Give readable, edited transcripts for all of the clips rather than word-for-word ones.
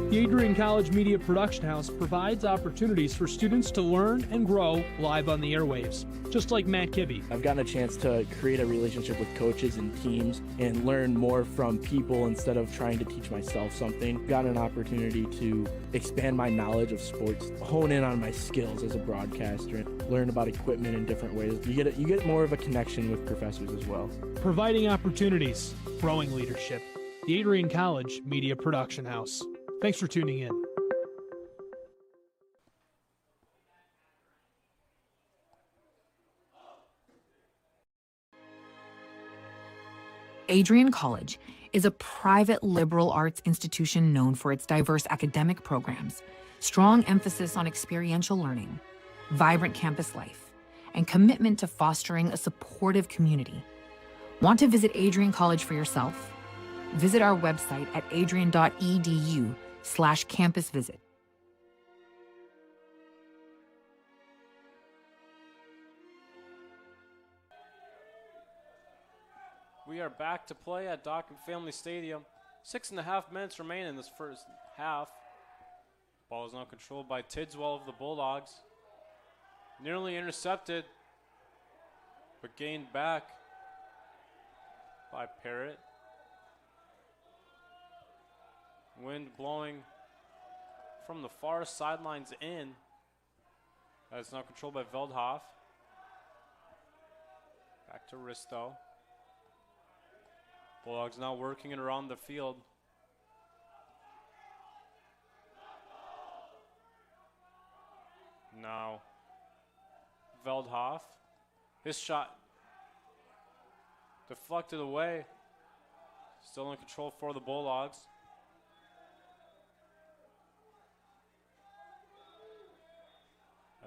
The Adrian College Media Production House provides opportunities for students to learn and grow live on the airwaves, just like Matt Kibbe. I've gotten a chance to create a relationship with coaches and teams and learn more from people instead of trying to teach myself something. Got an opportunity to expand my knowledge of sports, hone in on my skills as a broadcaster, learn about equipment in different ways. You get more of a connection with professors as well. Providing opportunities, growing leadership. The Adrian College Media Production House. Thanks for tuning in. Adrian College is a private liberal arts institution known for its diverse academic programs, strong emphasis on experiential learning, vibrant campus life, and commitment to fostering a supportive community. Want to visit Adrian College for yourself? Visit our website at adrian.edu/campus visit. We are back to play at Dock and Family Stadium. 6.5 minutes remain in this first half. Ball is now controlled by Tidswell of the Bulldogs. Nearly intercepted, but gained back by Parrott. Wind blowing from the far sidelines in. That's now controlled by Veldhoff. Back to Risto. Bulldogs now working it around the field. Now Veldhoff. His shot deflected away. Still in control for the Bulldogs.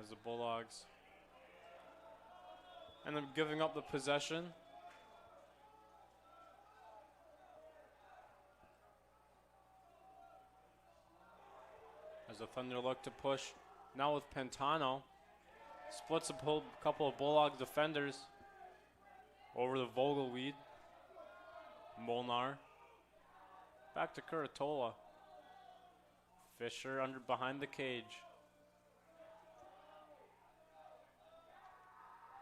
As the Bulldogs end up giving up the possession. As the Thunder look to push now with Pantano. Splits a couple of Bulldog defenders over the Vogelweed. Molnar. Back to Curatola. Fisher behind the cage.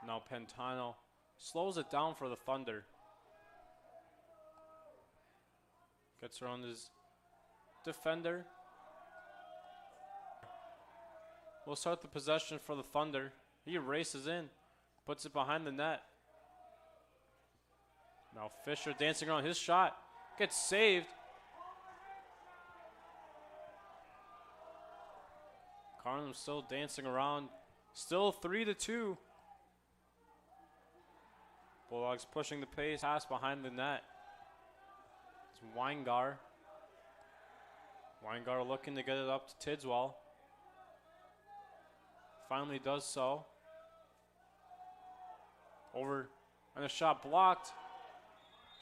Now Pantano slows it down for the Thunder. Gets around his defender. We'll start the possession for the Thunder. He races in, puts it behind the net. Now Fisher dancing around his shot. Gets saved. Carnum still dancing around. Still 3-2. Bulldogs pushing the pace. Pass behind the net. It's Weingar. Weingar looking to get it up to Tidswell. Finally does so. Over and a shot blocked.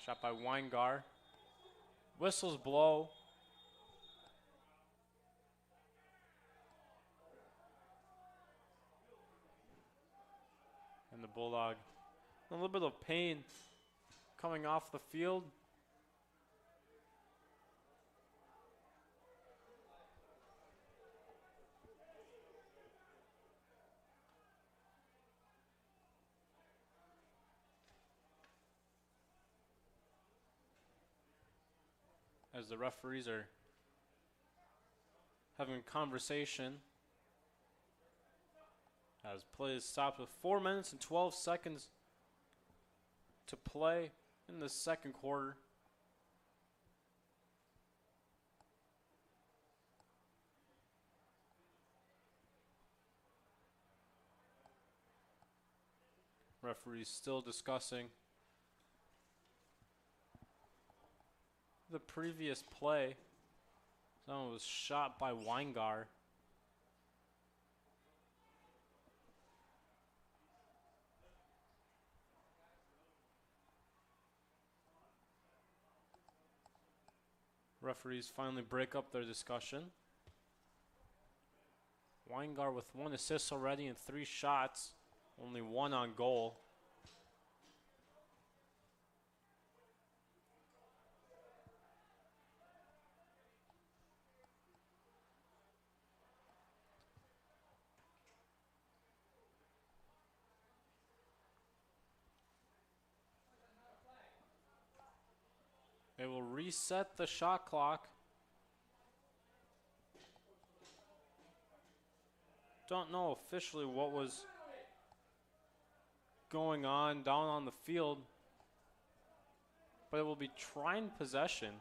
Shot by Weingar. Whistles blow. And the Bulldog, a little bit of pain coming off the field. As the referees are having a conversation. As play is stopped with 4 minutes and 12 seconds to play in the second quarter. Referees still discussing the previous play. Someone was shot by Weingar. Referees finally break up their discussion. Weingar with 1 assist already and 3 shots, only 1 on goal. They will reset the shot clock. Don't know officially what was going on down on the field, but it will be Trine possession.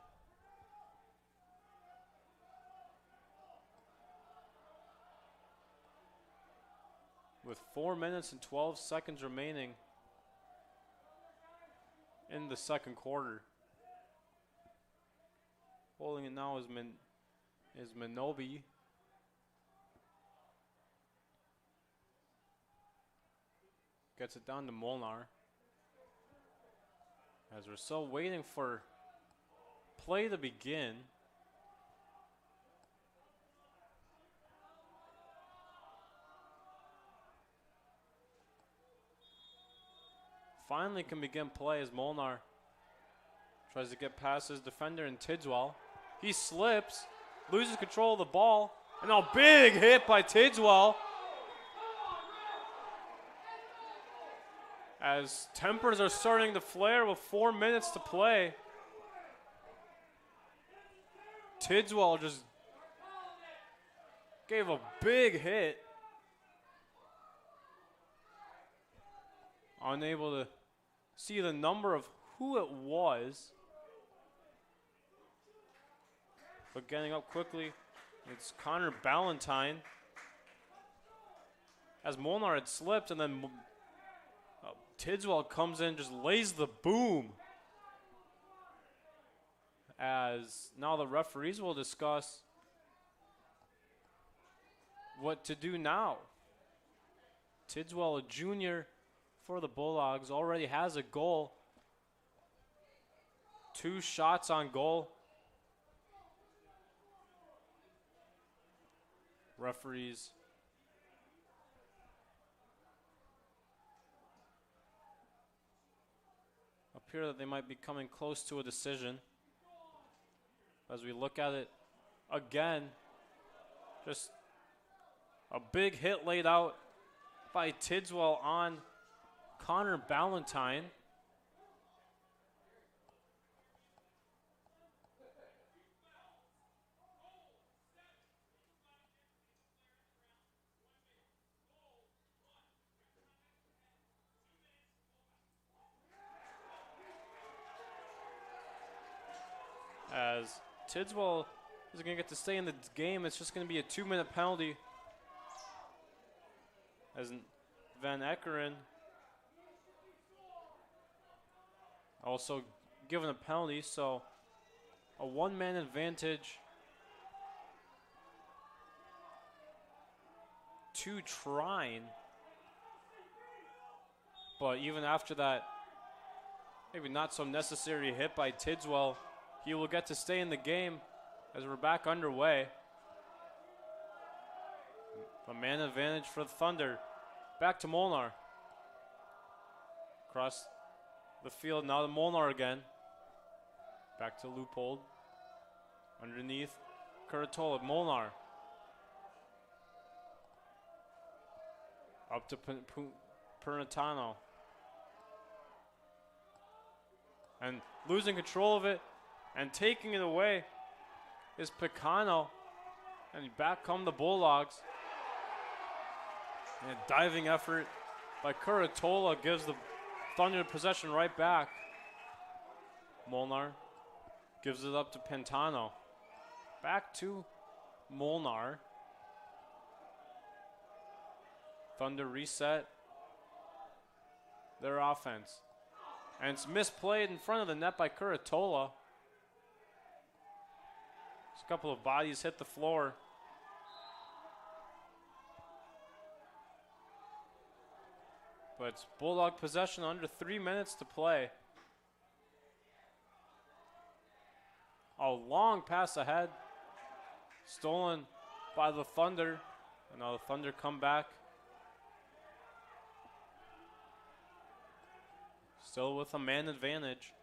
With 4 minutes and 12 seconds remaining in the second quarter. Holding it now is Minobi. Gets it down to Molnar. As we're still waiting for play to begin. Finally can begin play as Molnar tries to get past his defender in Tidswell. He slips, loses control of the ball, and a big hit by Tidswell. As tempers are starting to flare with 4 minutes to play. Tidswell just gave a big hit. Unable to see the number of who it was. But getting up quickly, it's Connor Ballantyne. As Molnar had slipped, and then Tidswell comes in, just lays the boom. As now the referees will discuss what to do now. Tidswell, a junior for the Bulldogs, already has a goal. 2 shots on goal. Referees appear that they might be coming close to a decision. As we look at it again, just a big hit laid out by Tidswell on Connor Ballantyne. As Tidswell is going to get to stay in the game, it's just going to be a 2-minute penalty. As Van Eckeren also given a penalty, so a 1-man advantage to Trine. But even after that, maybe not so necessary hit by Tidswell, he will get to stay in the game as we're back underway. A man advantage for the Thunder. Back to Molnar. Across the field, now to Molnar again. Back to Loopold. Underneath, Curatola, Molnar. Up to Pernatano. And losing control of it and taking it away is Picano. And back come the Bulldogs. And a diving effort by Curatola gives the Thunder possession right back. Molnar gives it up to Pantano. Back to Molnar. Thunder reset their offense. And it's misplayed in front of the net by Curatola. Just a couple of bodies hit the floor. But it's Bulldog possession under 3 minutes to play. A long pass ahead. Stolen by the Thunder. And now the Thunder come back. Still with a man advantage.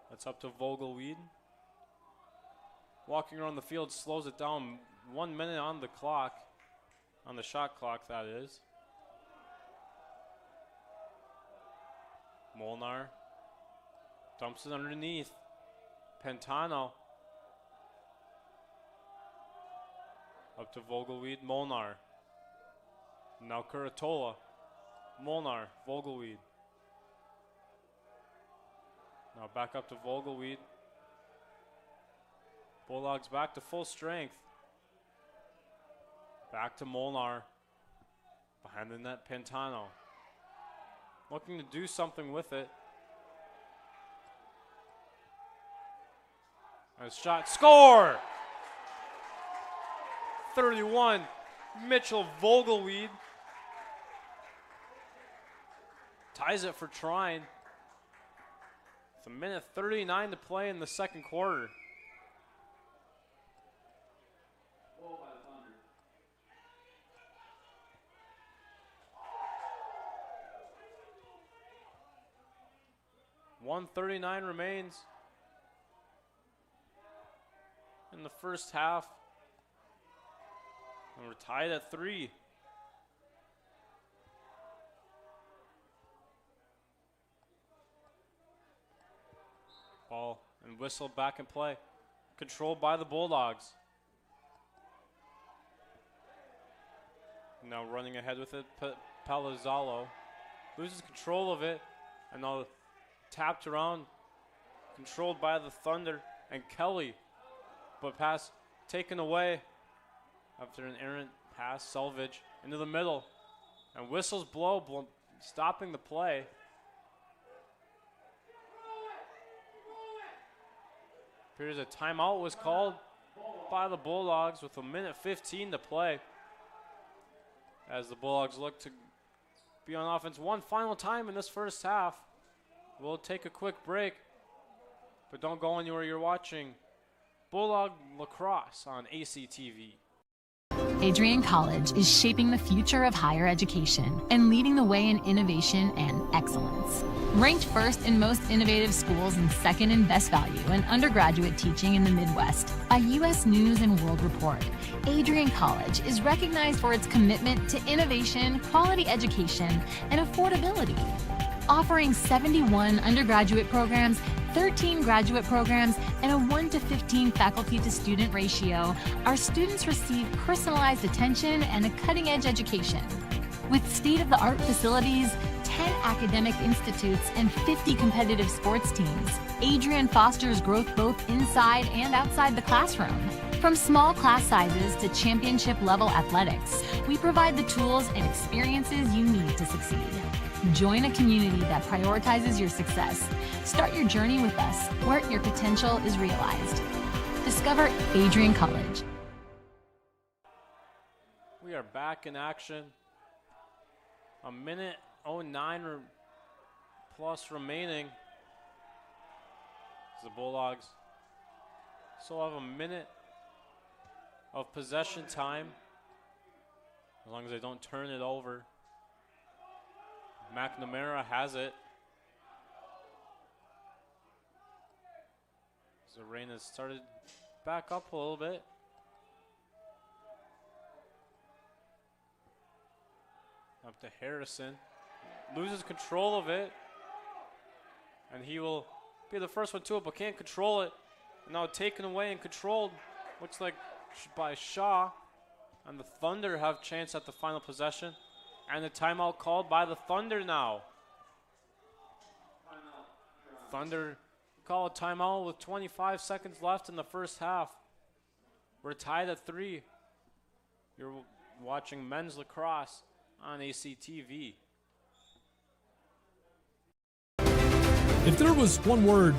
That's up to Vogelweed. Walking around the field slows it down. 1 minute on the clock. On the shot clock, that is. Molnar dumps it underneath. Pentano. Up to Vogelweed, Molnar. Now Curatola. Molnar, Vogelweed. Now back up to Vogelweed. Bulldogs back to full strength. Back to Molnar. Behind the net, Pentano. Looking to do something with it. A shot, score! 31, Mitchell Vogelweed. Ties it for Trine. With 1:39 to play in the second quarter. .139 remains in the first half. And we're tied at 3. Ball and whistle back in play. Controlled by the Bulldogs. Now running ahead with it, Palazzolo. Loses control of it. And now tapped around. Controlled by the Thunder and Kelly. But pass taken away. After an errant pass, Selvage into the middle. And whistles blow, stopping the play. Appears a timeout was called by the Bulldogs with 1:15 to play. As the Bulldogs look to be on offense one final time in this first half. We'll take a quick break, but don't go anywhere. You're watching Bulldog Lacrosse on ACTV. Adrian College is shaping the future of higher education and leading the way in innovation and excellence. Ranked first in most innovative schools and second in best value in undergraduate teaching in the Midwest by U.S. News and World Report, Adrian College is recognized for its commitment to innovation, quality education, and affordability. Offering 71 undergraduate programs, 13 graduate programs, and a 1:15 faculty to student ratio, our students receive personalized attention and a cutting-edge education. With state-of-the-art facilities, 10 academic institutes, and 50 competitive sports teams, Adrian fosters growth both inside and outside the classroom. From small class sizes to championship-level athletics, we provide the tools and experiences you need to succeed. Join a community that prioritizes your success. Start your journey with us, where your potential is realized. Discover Adrian College. We are back in action. 1:09 plus remaining. The Bulldogs still have a minute of possession time, as long as they don't turn it over. McNamara has it. The rain has started back up a little bit. Up to Harrison. Loses control of it. And he will be the first one to it, but can't control it. And now taken away and controlled. Looks like by Shaw. And the Thunder have chance at the final possession. And the timeout called by the Thunder now. Thunder call a timeout with 25 seconds left in the first half. We're tied at 3. You're watching men's lacrosse on ACTV. If there was one word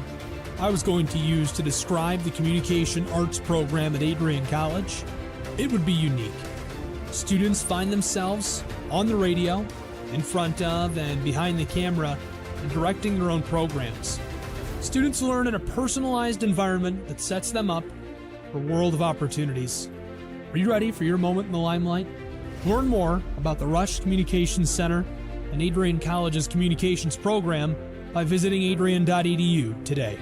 I was going to use to describe the communication arts program at Adrian College, it would be unique. Students find themselves on the radio, in front of and behind the camera, and directing their own programs. Students learn in a personalized environment that sets them up for a world of opportunities. Are you ready for your moment in the limelight? Learn more about the Rush Communications Center and Adrian College's communications program by visiting adrian.edu today.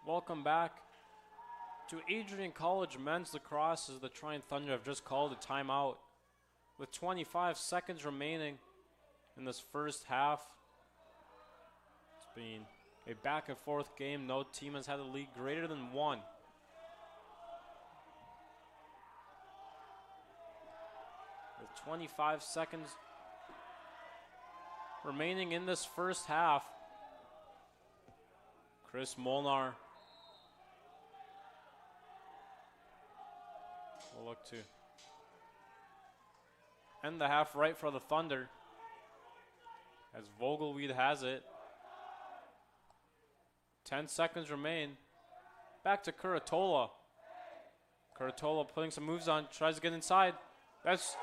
Welcome back to Adrian College men's lacrosse, as the Trine Thunder have just called a timeout. with 25 seconds remaining in this first half. It's been a back and forth game. No team has had a lead greater than 1. With 25 seconds remaining in this first half, Chris Molnar will look to end the half right for the Thunder as Vogelweed has it. 10 seconds remain. Back to Curatola. Curatola putting some moves on, tries to get inside. That's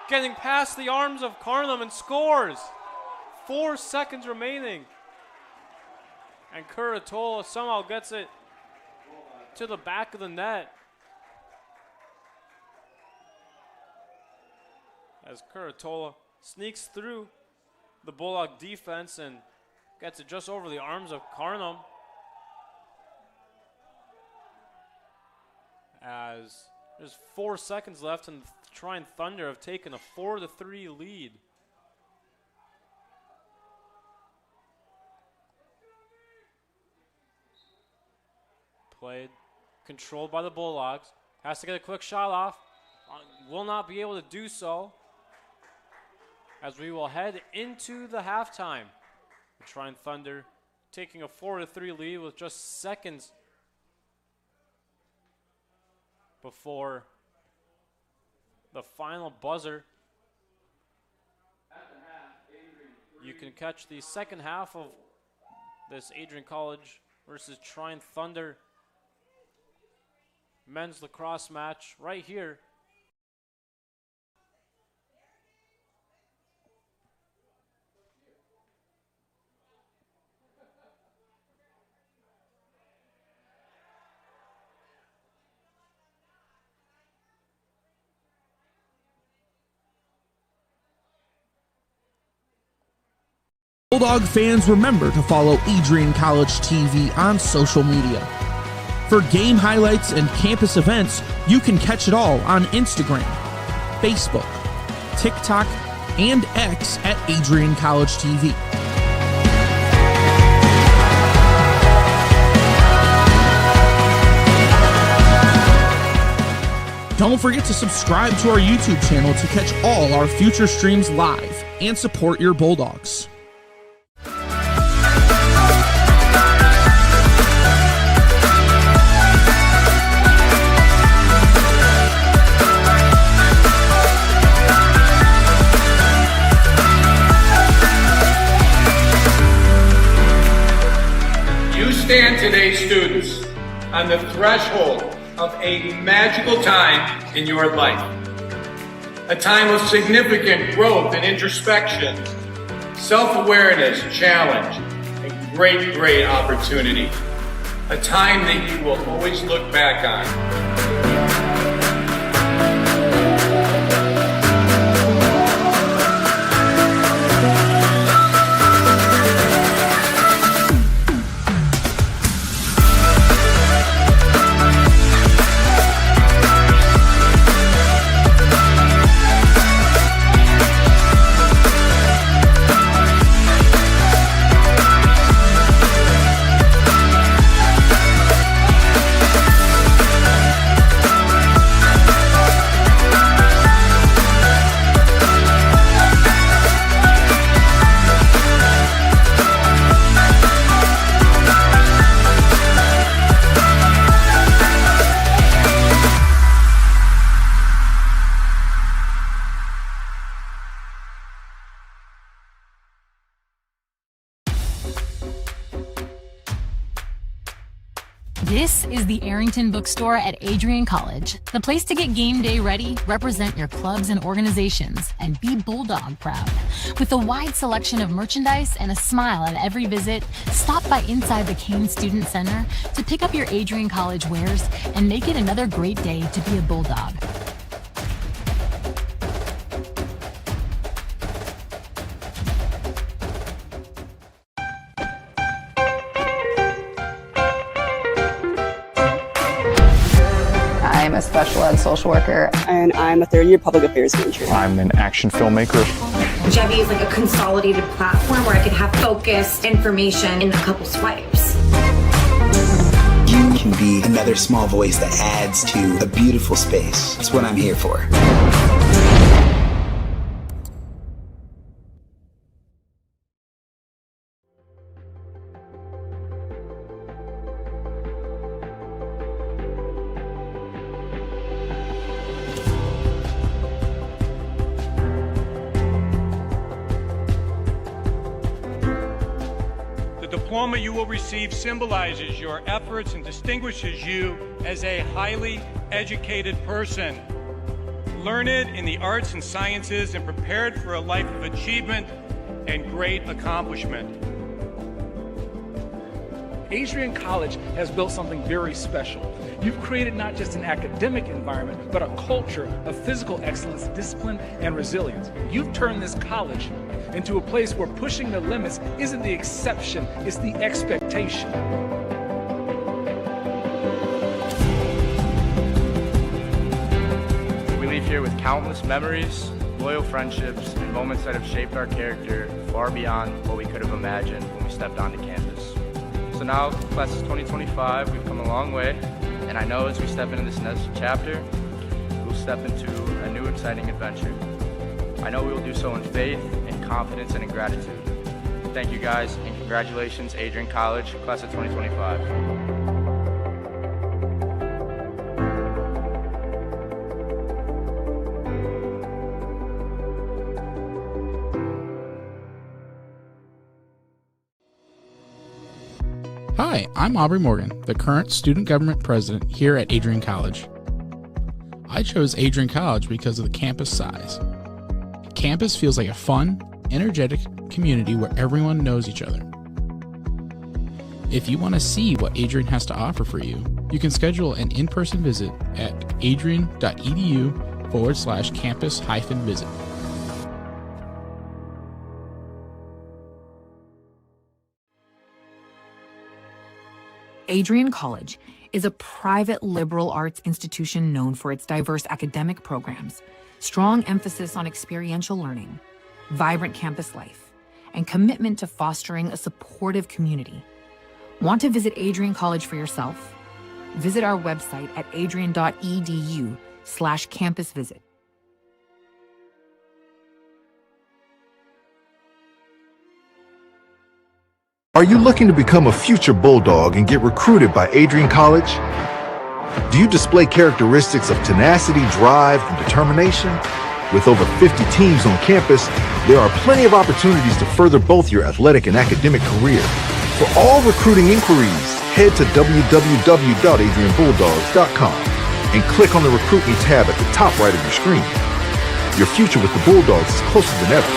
getting past the arms of Carnum and scores. 4 seconds remaining. And Curatola somehow gets it to the back of the net. As Curatola sneaks through the Bulldog defense and gets it just over the arms of Carnum. As there's 4 seconds left and the Trine Thunder have taken a 4-3 lead. Played, controlled by the Bulldogs. Has to get a quick shot off. Will not be able to do so. As we will head into the halftime. The Trine Thunder taking a 4-3 lead with just seconds before the final buzzer. You can catch the second half of this Adrian College versus Trine Thunder men's lacrosse match right here. Bulldog fans, remember to follow Adrian College TV on social media. For game highlights and campus events, you can catch it all on Instagram, Facebook, TikTok, and X at Adrian College TV. Don't forget to subscribe to our YouTube channel to catch all our future streams live and support your Bulldogs. Stand today, students, on the threshold of a magical time in your life. A time of significant growth and introspection, self-awareness, challenge, and great opportunity. A time that you will always look back on. This is the Arrington Bookstore at Adrian College, the place to get game day ready, represent your clubs and organizations, and be Bulldog proud. With a wide selection of merchandise and a smile at every visit, stop by inside the Kane Student Center to pick up your Adrian College wares and make it another great day to be a Bulldog. I'm a special ed social worker. And I'm a third-year public affairs major. I'm an action filmmaker. Jebby is like a consolidated platform where I can have focused information in a couple swipes. You can be another small voice that adds to a beautiful space. That's what I'm here for. The diploma you will receive symbolizes your efforts and distinguishes you as a highly educated person, learned in the arts and sciences and prepared for a life of achievement and great accomplishment. Adrian College has built something very special. You've created not just an academic environment, but a culture of physical excellence, discipline, and resilience. You've turned this college into a place where pushing the limits isn't the exception, it's the expectation. We leave here with countless memories, loyal friendships, and moments that have shaped our character far beyond what we could have imagined when we stepped onto campus. So now, class of 2025, we've come a long way, and I know as we step into this next chapter, we'll step into a new exciting adventure. I know we will do so in faith, in confidence, and in gratitude. Thank you guys, and congratulations, Adrian College, class of 2025. Hi, I'm Aubrey Morgan, the current student government president here at Adrian College. I chose Adrian College because of the campus size. Campus feels like a fun, energetic community where everyone knows each other. If you want to see what Adrian has to offer for you, you can schedule an in-person visit at adrian.edu/campus-visit. Adrian College is a private liberal arts institution known for its diverse academic programs, strong emphasis on experiential learning, vibrant campus life, and commitment to fostering a supportive community. Want to visit Adrian College for yourself? Visit our website at adrian.edu/campus-visit. Are you looking to become a future Bulldog and get recruited by Adrian College? Do you display characteristics of tenacity, drive, and determination? With over 50 teams on campus, there are plenty of opportunities to further both your athletic and academic career. For all recruiting inquiries, head to www.adrianbulldogs.com and click on the Recruit Me tab at the top right of your screen. Your future with the Bulldogs is closer than ever.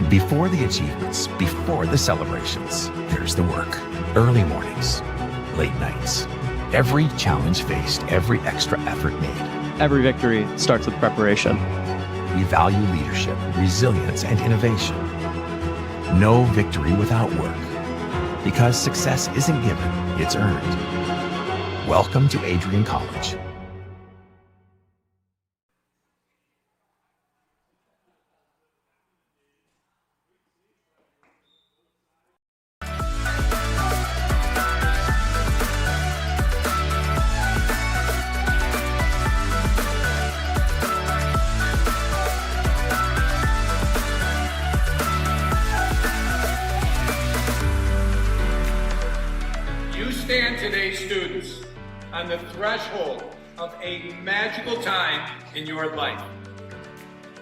Before the achievements, before the celebrations, there's the work. Early mornings, late nights. Every challenge faced, every extra effort made. Every victory starts with preparation. We value leadership, resilience, and innovation. No victory without work. Because success isn't given, it's earned. Welcome to Adrian College. Stand today, students, on the threshold of a magical time in your life.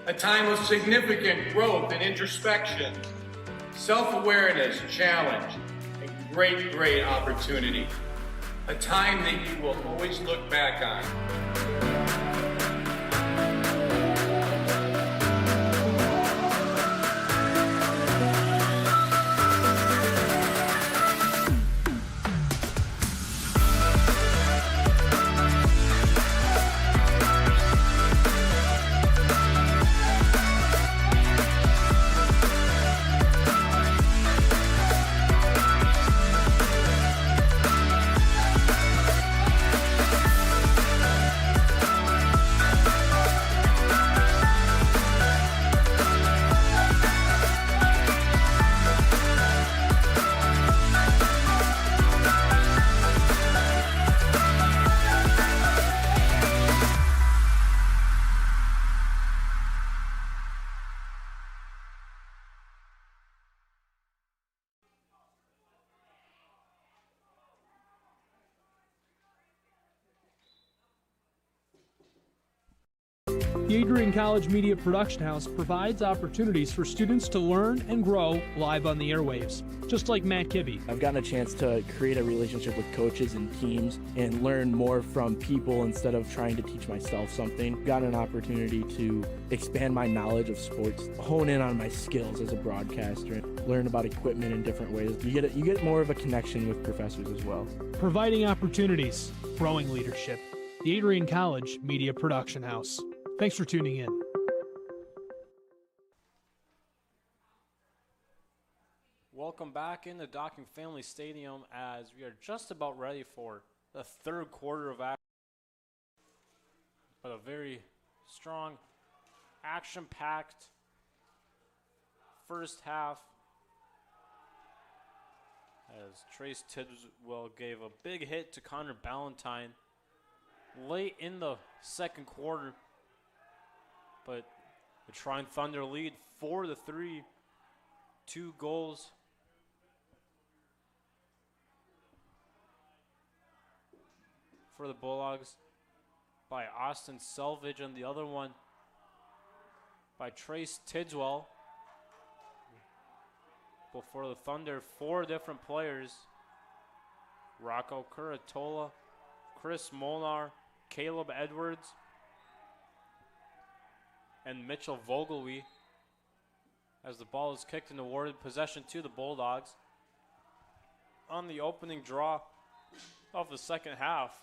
A time of significant growth and introspection, self-awareness, challenge, and great opportunity. A time that you will always look back on. The Adrian College Media Production House provides opportunities for students to learn and grow live on the airwaves, just like Matt Kibbe. I've gotten a chance to create a relationship with coaches and teams and learn more from people instead of trying to teach myself something. Got an opportunity to expand my knowledge of sports, hone in on my skills as a broadcaster, and learn about equipment in different ways. You get more of a connection with professors as well. Providing opportunities, growing leadership. The Adrian College Media Production House. Thanks for tuning in. Welcome back into Docking Family Stadium as we are just about ready for the third quarter of action. But a very strong, action-packed first half as Trace Tidwell gave a big hit to Connor Ballantyne late in the second quarter. But the Trine Thunder lead 4-3, 2 goals. For the Bulldogs by Austin Selvage, and the other one by Trace Tidwell. But for the Thunder, 4 different players: Rocco Curatola, Chris Molnar, Caleb Edwards, and Mitchell Vogelwy, as the ball is kicked and awarded possession to the Bulldogs on the opening draw of the second half.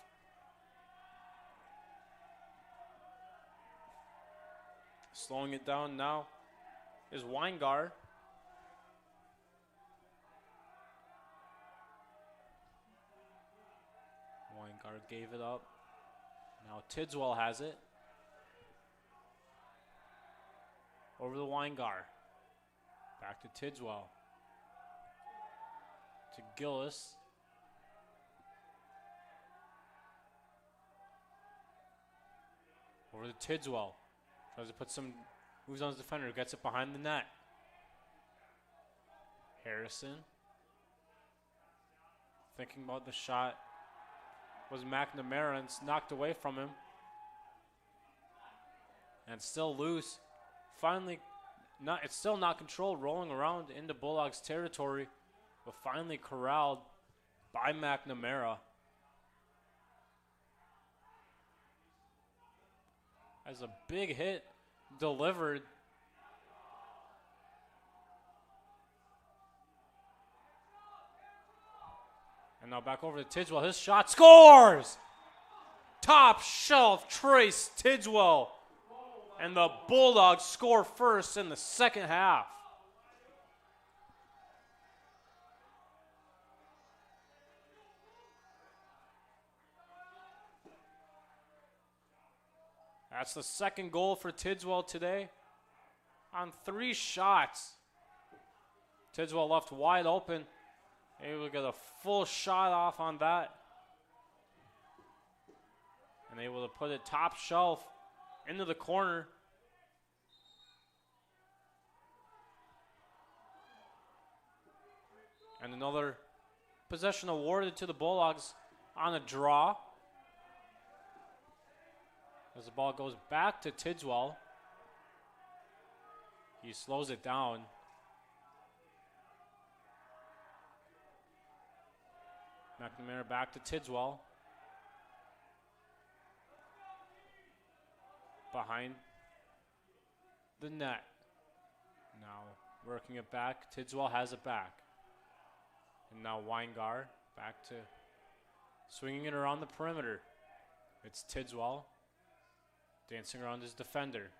Slowing it down now is Weingart. Weingart gave it up. Now Tidswell has it. Over the Weingart. Back to Tidswell. To Gillis. Over to Tidswell. Tries to put some moves on his defender. Gets it behind the net. Harrison. Thinking about the shot. Was McNamara, and it's knocked away from him. And still loose. Finally, it's still not controlled, rolling around into Bulldogs territory, but finally corralled by McNamara. As a big hit delivered. And now back over to Tidswell. His shot scores! Top shelf Trace Tidswell. And the Bulldogs score first in the second half. That's the second goal for Tidswell today on 3 shots. Tidswell left wide open. Able to get a full shot off on that. And able to put it top shelf into the corner. And another possession awarded to the Bulldogs on a draw. As the ball goes back to Tidswell. He slows it down. McNamara back to Tidswell. Behind the net. Now working it back. Tidswell has it back. And now Weingart back to swinging it around the perimeter. It's Tidswell dancing around his defender.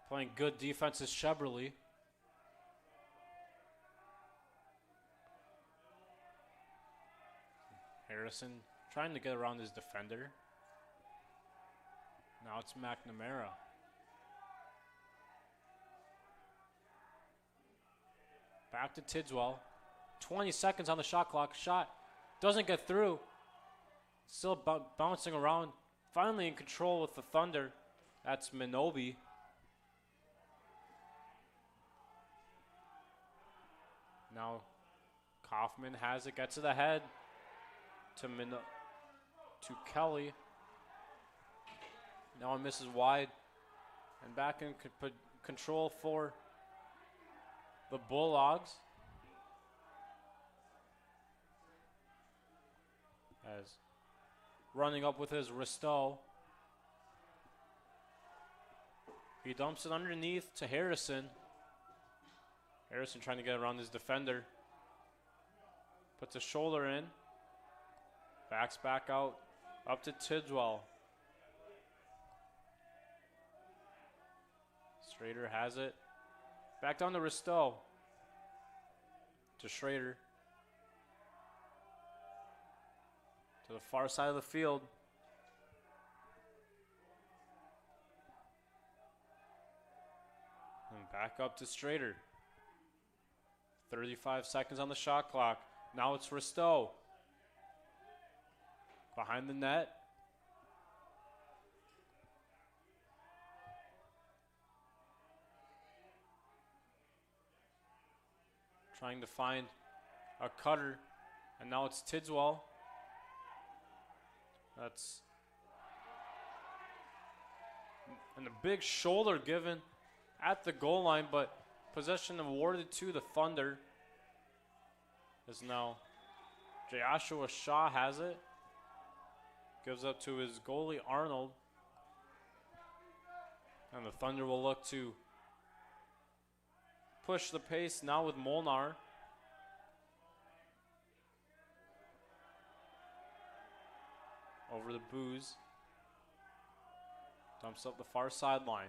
Playing good defense is Sheberly. Harrison trying to get around his defender. Now it's McNamara. Back to Tidswell. 20 seconds on the shot clock. Shot doesn't get through. Still bouncing around. Finally in control with the Thunder. That's Minobi. Now Kaufman has it. Gets it ahead to Kelly. Now it misses wide. And back in control for the Bulldogs. As running up with his Risto. He dumps it underneath to Harrison. Harrison trying to get around his defender. Puts a shoulder in. Backs back out. Up to Tidwell. Schrader has it. Back down to Risto. To Schrader. To the far side of the field. And back up to Schrader. 35 seconds on the shot clock. Now it's Risto. Behind the net. Trying to find a cutter. And now it's Tidswell. That's. And a big shoulder given at the goal line, but possession awarded to the Thunder. As now Joshua Shaw has it. Gives up to his goalie Arnold. And the Thunder will look to push the pace now with Molnar. Over the Booze. Dumps up the far sideline.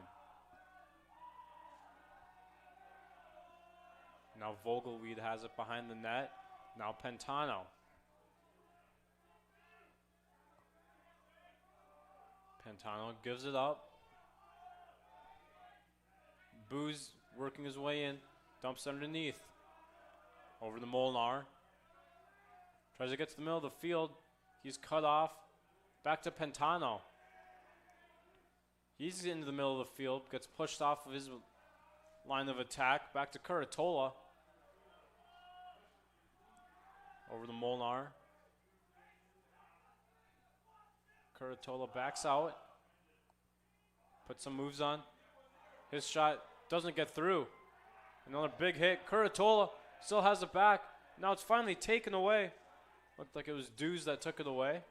Now Vogelweed has it behind the net. Now Pentano. Pentano gives it up. Booze working his way in. Dumps underneath. Over the Molnar. Tries to get to the middle of the field. He's cut off. Back to Pentano. He's into the middle of the field. Gets pushed off of his line of attack. Back to Curatola. Over the Molnar. Curatola backs out. Puts some moves on. His shot doesn't get through. Another big hit. Curatola still has it back. Now it's finally taken away. Looked like it was Dews that took it away.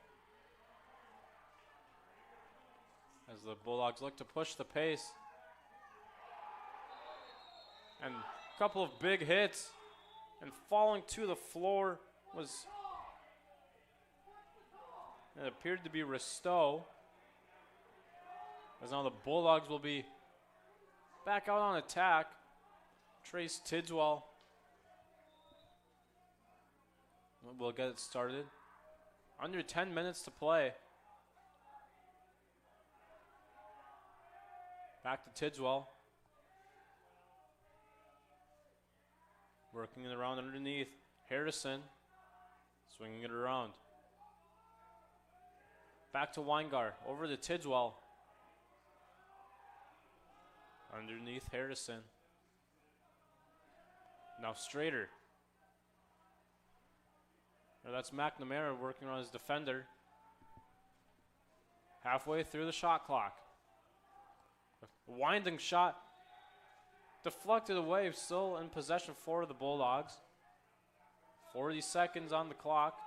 As the Bulldogs look to push the pace. And a couple of big hits. And falling to the floor was, it appeared to be Risto. As now the Bulldogs will be back out on attack. Trace Tidswell will get it started. Under 10 minutes to play. Back to Tidswell. Working it around underneath. Harrison. Swinging it around. Back to Weingar. Over to Tidswell. Underneath Harrison. Now Strader. Now that's McNamara working on his defender. Halfway through the shot clock. A winding shot. Deflected away, still in possession for the Bulldogs. 40 seconds on the clock.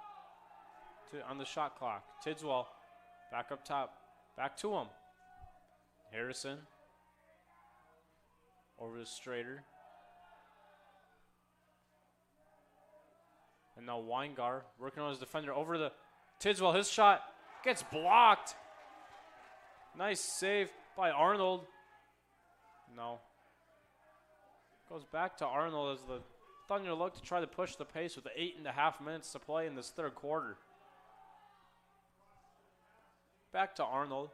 On the shot clock. Tidswell back up top. Back to him. Harrison. Over to Strader. And now Weingar working on his defender. Over to Tidswell. His shot gets blocked. Nice save by Arnold. No. Goes back to Arnold as the Thunder look to try to push the pace with 8.5 minutes to play in this third quarter. Back to Arnold.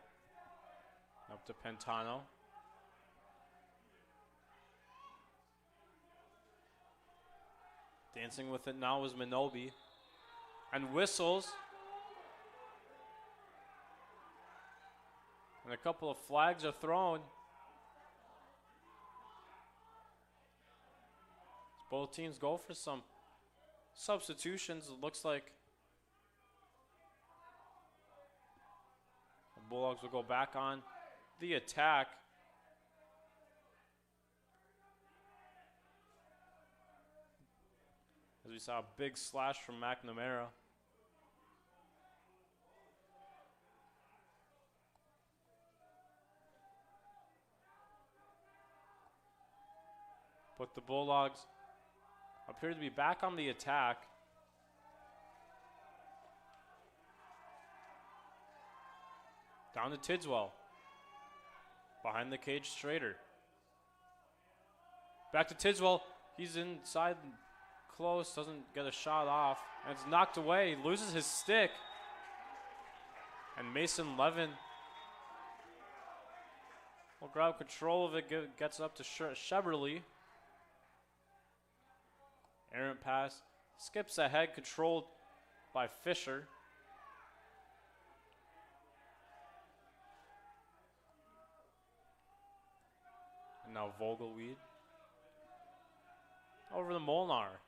Up to Pentano. Dancing with it now is Minobi. And whistles. And a couple of flags are thrown. Both teams go for some substitutions. It looks like the Bulldogs will go back on the attack. As we saw a big slash from McNamara. But the Bulldogs appear to be back on the attack. Down to Tidswell. Behind the cage, Strader. Back to Tidswell. He's inside close, doesn't get a shot off. And it's knocked away. He loses his stick. And Mason Levin will grab control of it, gets up to Sheberly. Errant pass, skips ahead, controlled by Fisher. And now Vogelweed over to Molnar.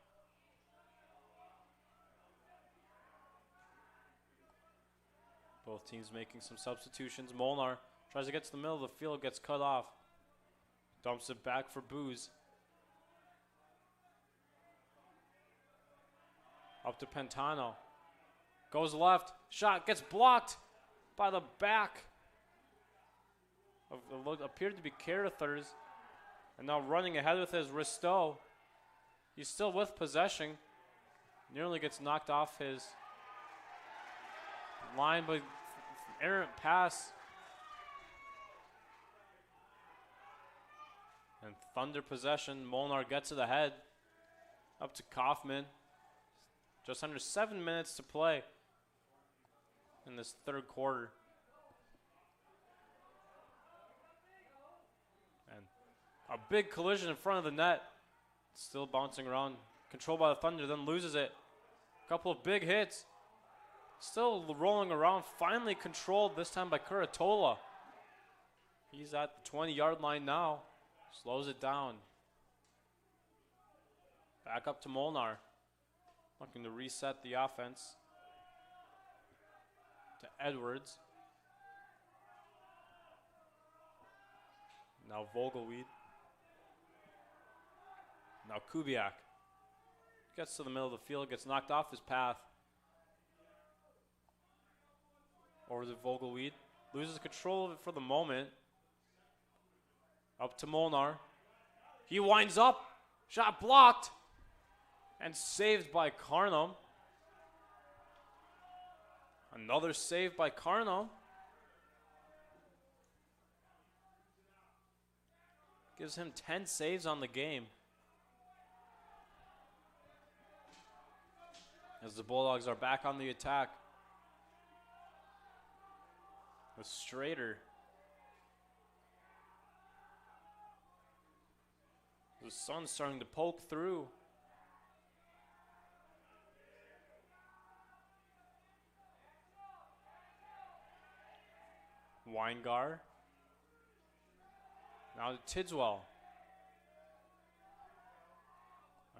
Both teams making some substitutions. Molnar tries to get to the middle of the field, gets cut off. Dumps it back for Booz. Up to Pentano. Goes left. Shot gets blocked by the back of what appeared to be Carruthers. And now running ahead with his Risto. He's still with possession. Nearly gets knocked off his line, but errant pass. And Thunder possession. Molnar gets it ahead. Up to Kaufman. Just under 7 minutes to play in this third quarter. And a big collision in front of the net. Still bouncing around. Controlled by the Thunder, then loses it. A couple of big hits. Still rolling around. Finally controlled, this time by Curatola. He's at the 20-yard line now. Slows it down. Back up to Molnar. Looking to reset the offense. To Edwards. Now Vogelweed. Now Kubiak. Gets to the middle of the field, gets knocked off his path. Over to Vogelweed. Loses control of it for the moment. Up to Molnar. He winds up. Shot blocked. And saved by Carnum. Another save by Carnum. Gives him 10 saves on the game. As the Bulldogs are back on the attack. With Strader. The sun's starting to poke through. Weingar. Now to Tidswell.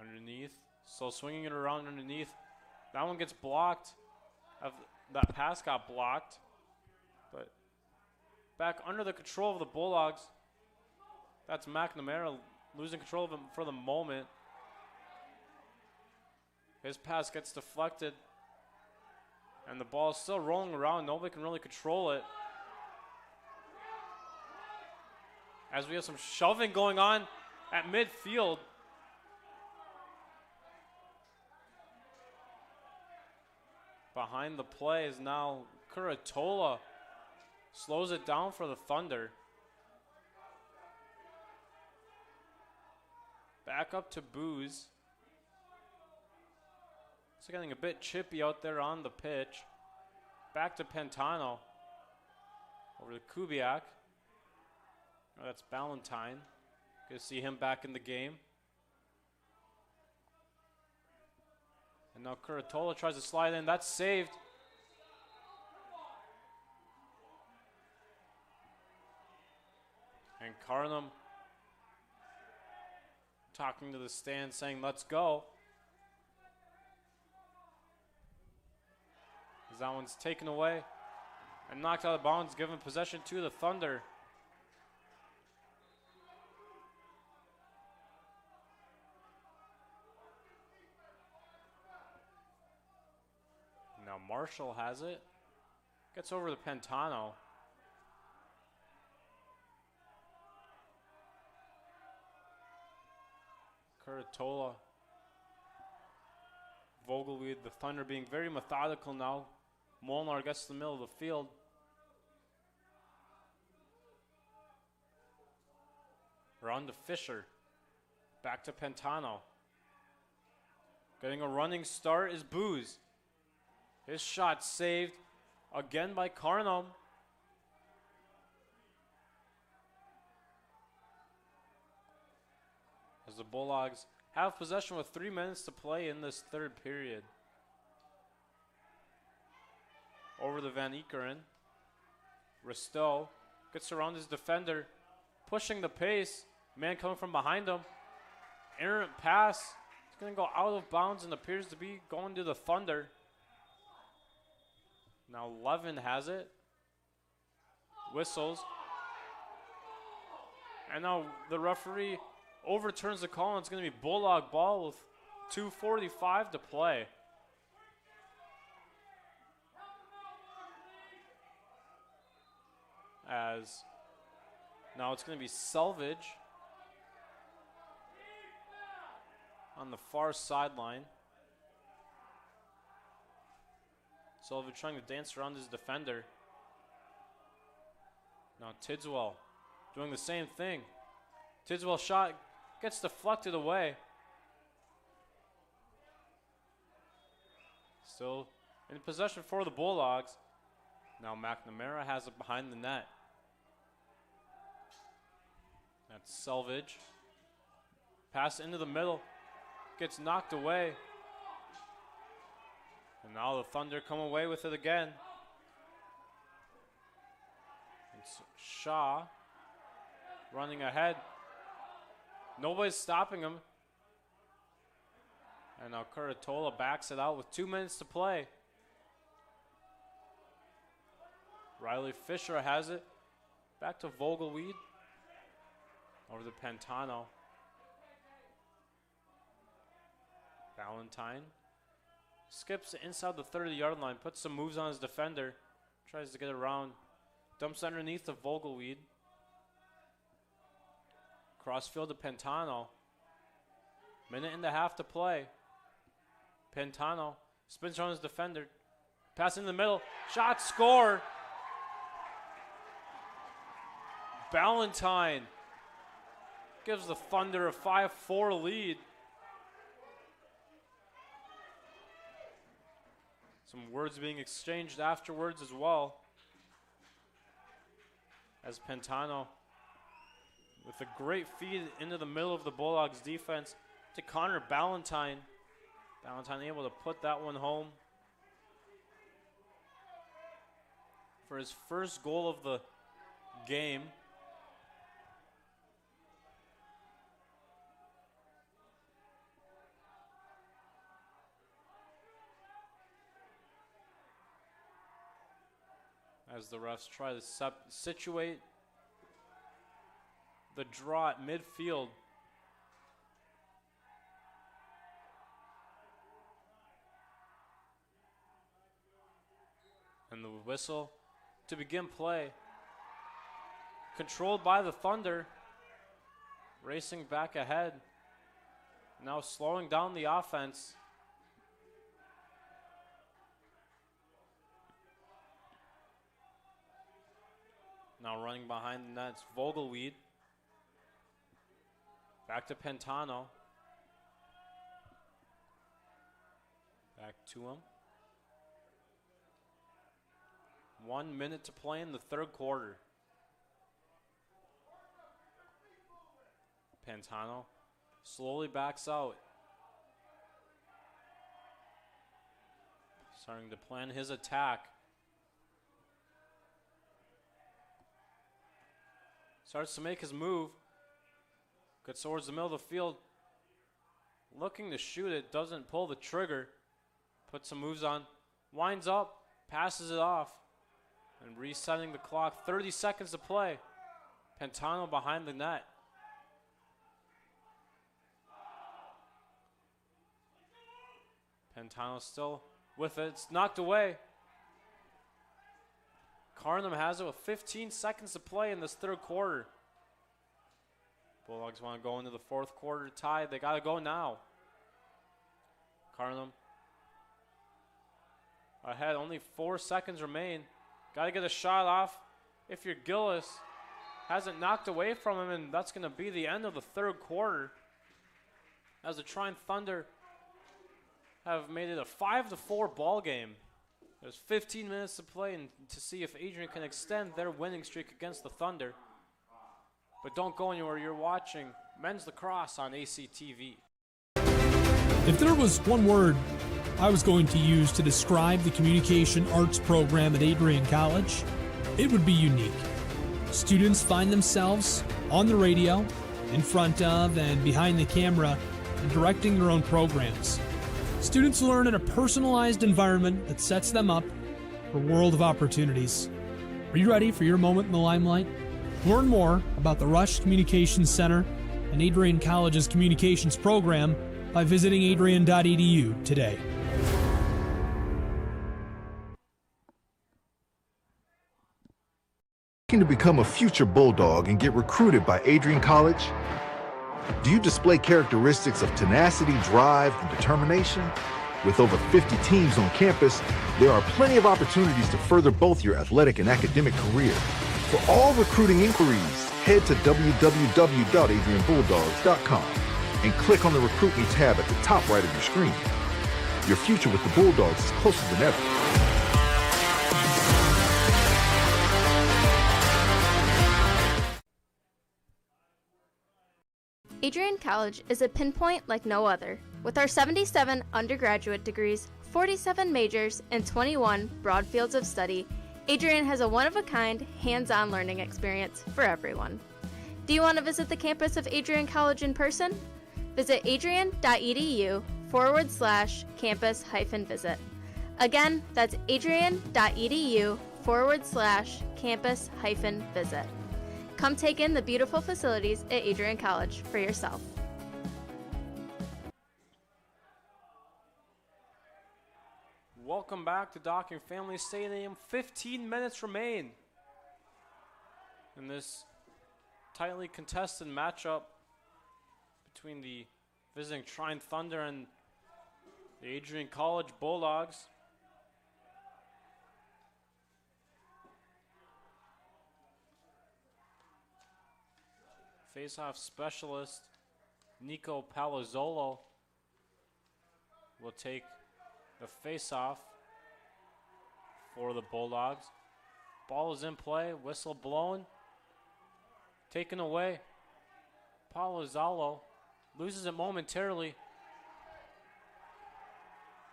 Underneath. Still swinging it around underneath. That one gets blocked. That pass got blocked. But back under the control of the Bulldogs. That's McNamara losing control of him for the moment. His pass gets deflected. And the ball is still rolling around. Nobody can really control it. As we have some shoving going on at midfield. Behind the play is now Curatola. Slows it down for the Thunder. Back up to Booz. It's getting a bit chippy out there on the pitch. Back to Pentano. Over to Kubiak. Oh, that's Ballantyne. Good to see him back in the game. And now Curatola tries to slide in. That's saved. And Carnum talking to the stand saying, let's go. As that one's taken away and knocked out of bounds, given possession to the Thunder. Marshall has it. Gets over to Pantano. Curatola. Vogelweed, the Thunder being very methodical now. Molnar gets to the middle of the field. Around to Fisher. Back to Pantano. Getting a running start is Booz. His shot saved again by Carnum. As the Bulldogs have possession with 3 minutes to play in this third period. Over to Van Eekeren. Risto gets around his defender, pushing the pace. Man coming from behind him. Errant pass. It's going to go out of bounds and appears to be going to the Thunder. Now Levin has it. Whistles. And now the referee overturns the call, and it's going to be Bulldog ball with 2:45 to play. As now it's going to be Selvage on the far sideline. Selvage trying to dance around his defender. Now Tidswell doing the same thing. Tidswell shot gets deflected away. Still in possession for the Bulldogs. Now McNamara has it behind the net. That's Selvage. Pass into the middle. Gets knocked away. And now the Thunder come away with it again. It's Shaw running ahead. Nobody's stopping him. And now Curatola backs it out with 2 minutes to play. Riley Fisher has it. Back to Vogelweed. Over to Pantano. Valentine. Skips inside the 30-yard line. Puts some moves on his defender. Tries to get around. Dumps underneath the Vogelweed. Crossfield to Pantano. Minute and a half to play. Pantano spins around his defender. Pass in the middle. Shot, score. Valentine gives the Thunder a 5-4 lead. Some words being exchanged afterwards as well. As Pantano with a great feed into the middle of the Bulldogs defense to Connor Ballantyne. Ballantyne able to put that one home for his first goal of the game. As the refs try to situate the draw at midfield. And the whistle to begin play. Controlled by the Thunder. Racing back ahead. Now slowing down the offense. Now running behind the net, it's Vogelweed. Back to Pantano. Back to him. 1 minute to play in the third quarter. Pantano slowly backs out. Starting to plan his attack. Starts to make his move. Gets towards the middle of the field. Looking to shoot it. Doesn't pull the trigger. Puts some moves on. Winds up. Passes it off. And resetting the clock. 30 seconds to play. Pantano behind the net. Pantano still with it. It's knocked away. Carnum has it with 15 seconds to play in this third quarter. Bulldogs want to go into the fourth quarter tied. They got to go now. Carnum ahead, only 4 seconds remain. Got to get a shot off. If you're Gillis, hasn't knocked away from him, and that's going to be the end of the third quarter. As the Trine Thunder have made it a 5-4 ball game. There's 15 minutes to play and to see if Adrian can extend their winning streak against the Thunder. But don't go anywhere. You're watching Men's Lacrosse on ACTV. If there was one word I was going to use to describe the communication arts program at Adrian College, it would be unique. Students find themselves on the radio, in front of and behind the camera, and directing their own programs. Students learn in a personalized environment that sets them up for a world of opportunities. Are you ready for your moment in the limelight? Learn more about the Rush Communications Center and Adrian College's communications program by visiting adrian.edu today. Looking to become a future Bulldog and get recruited by Adrian College? Do you display characteristics of tenacity, drive, and determination? With over 50 teams on campus, there are plenty of opportunities to further both your athletic and academic career. For all recruiting inquiries, head to www.adrianbulldogs.com and click on the Recruit Me tab at the top right of your screen. Your future with the Bulldogs is closer than ever. Adrian College is a pinpoint like no other. With our 77 undergraduate degrees, 47 majors, and 21 broad fields of study, Adrian has a one-of-a-kind, hands-on learning experience for everyone. Do you want to visit the campus of Adrian College in person? Visit adrian.edu/campus-visit. Again, that's adrian.edu/campus-visit. Come take in the beautiful facilities at Adrian College for yourself. Welcome back to Docking Family Stadium. 15 minutes remain in this tightly contested matchup between the visiting Trine Thunder and the Adrian College Bulldogs. Face-off specialist Nico Palazzolo will take the face-off for the Bulldogs. Ball is in play, whistle blown, taken away. Palazzolo loses it momentarily.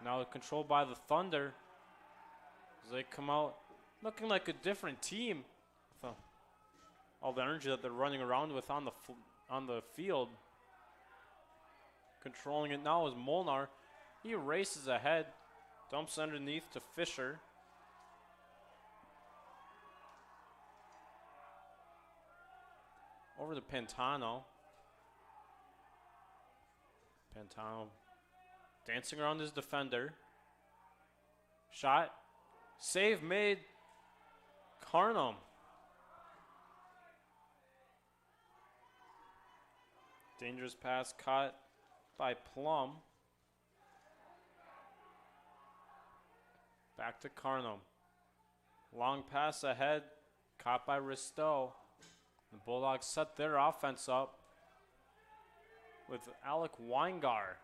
Now controlled by the Thunder as they come out looking like a different team. All the energy that they're running around with on the field. Controlling it now is Molnar. He races ahead, dumps underneath to Fisher. Over to Pantano. Pantano dancing around his defender. Shot. Save made. Carnum. Dangerous pass caught by Plum. Back to Carnum. Long pass ahead, caught by Risto. The Bulldogs set their offense up with Alec Weingar.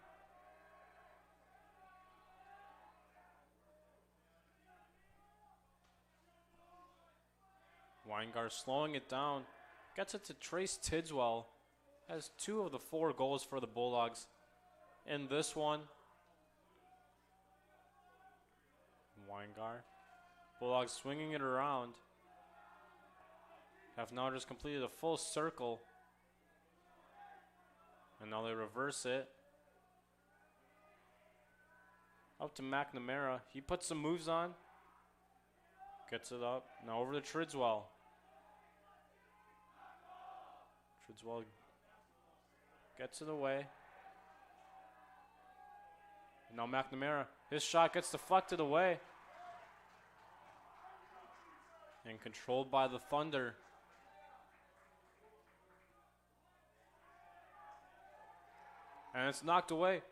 Weingar slowing it down, gets it to Trace Tidswell. Has 2 of the 4 goals for the Bulldogs in this one. Weingar. Bulldogs swinging it around. Have now just completed a full circle. And now they reverse it. Up to McNamara. He puts some moves on. Gets it up. Now over to Tridswell. Tridswell gets it away. And now McNamara. His shot gets deflected away. and controlled by the Thunder. And it's knocked away.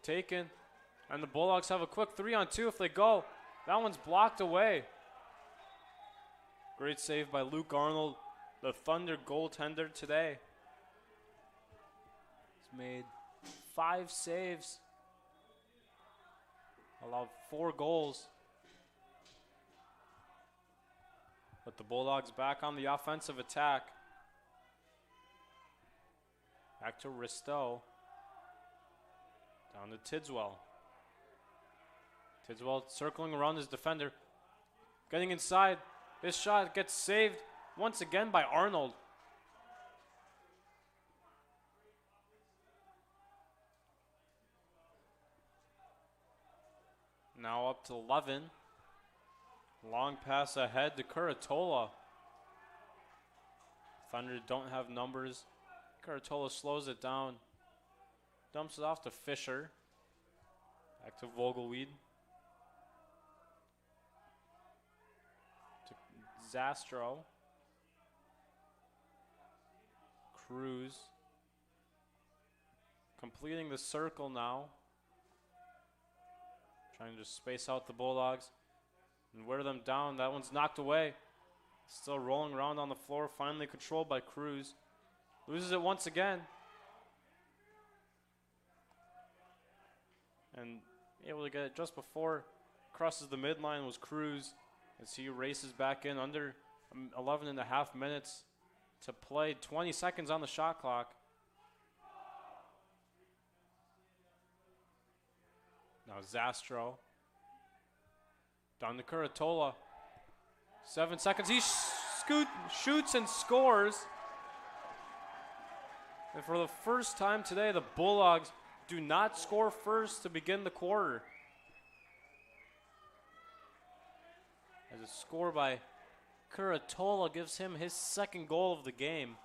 Taken. And the Bulldogs have a quick 3-on-2 if they go. That one's blocked away. Great save by Luke Arnold, the Thunder goaltender today. He's made 5 saves. Allowed 4 goals. But the Bulldogs back on the offensive attack. Back to Risto. Down to Tidswell. Tidswell circling around his defender. Getting inside. This shot gets saved once again by Arnold. Now up to 11. Long pass ahead to Curatola. Thunder don't have numbers. Curatola slows it down. Dumps it off to Fisher. Back to Vogelweed. To Zastro. Cruz. Completing the circle now. Trying to space out the Bulldogs and wear them down. That one's knocked away. Still rolling around on the floor. Finally controlled by Cruz. Loses it once again. And able to get it just before crosses the midline was Cruz as he races back in under 11 and a half minutes to play. 20 seconds on the shot clock. Now Zastro. Down to Curatola. 7 seconds. He shoots and scores. And for the first time today, the Bulldogs do not score first to begin the quarter. As a score by Curatola gives him his second goal of the game.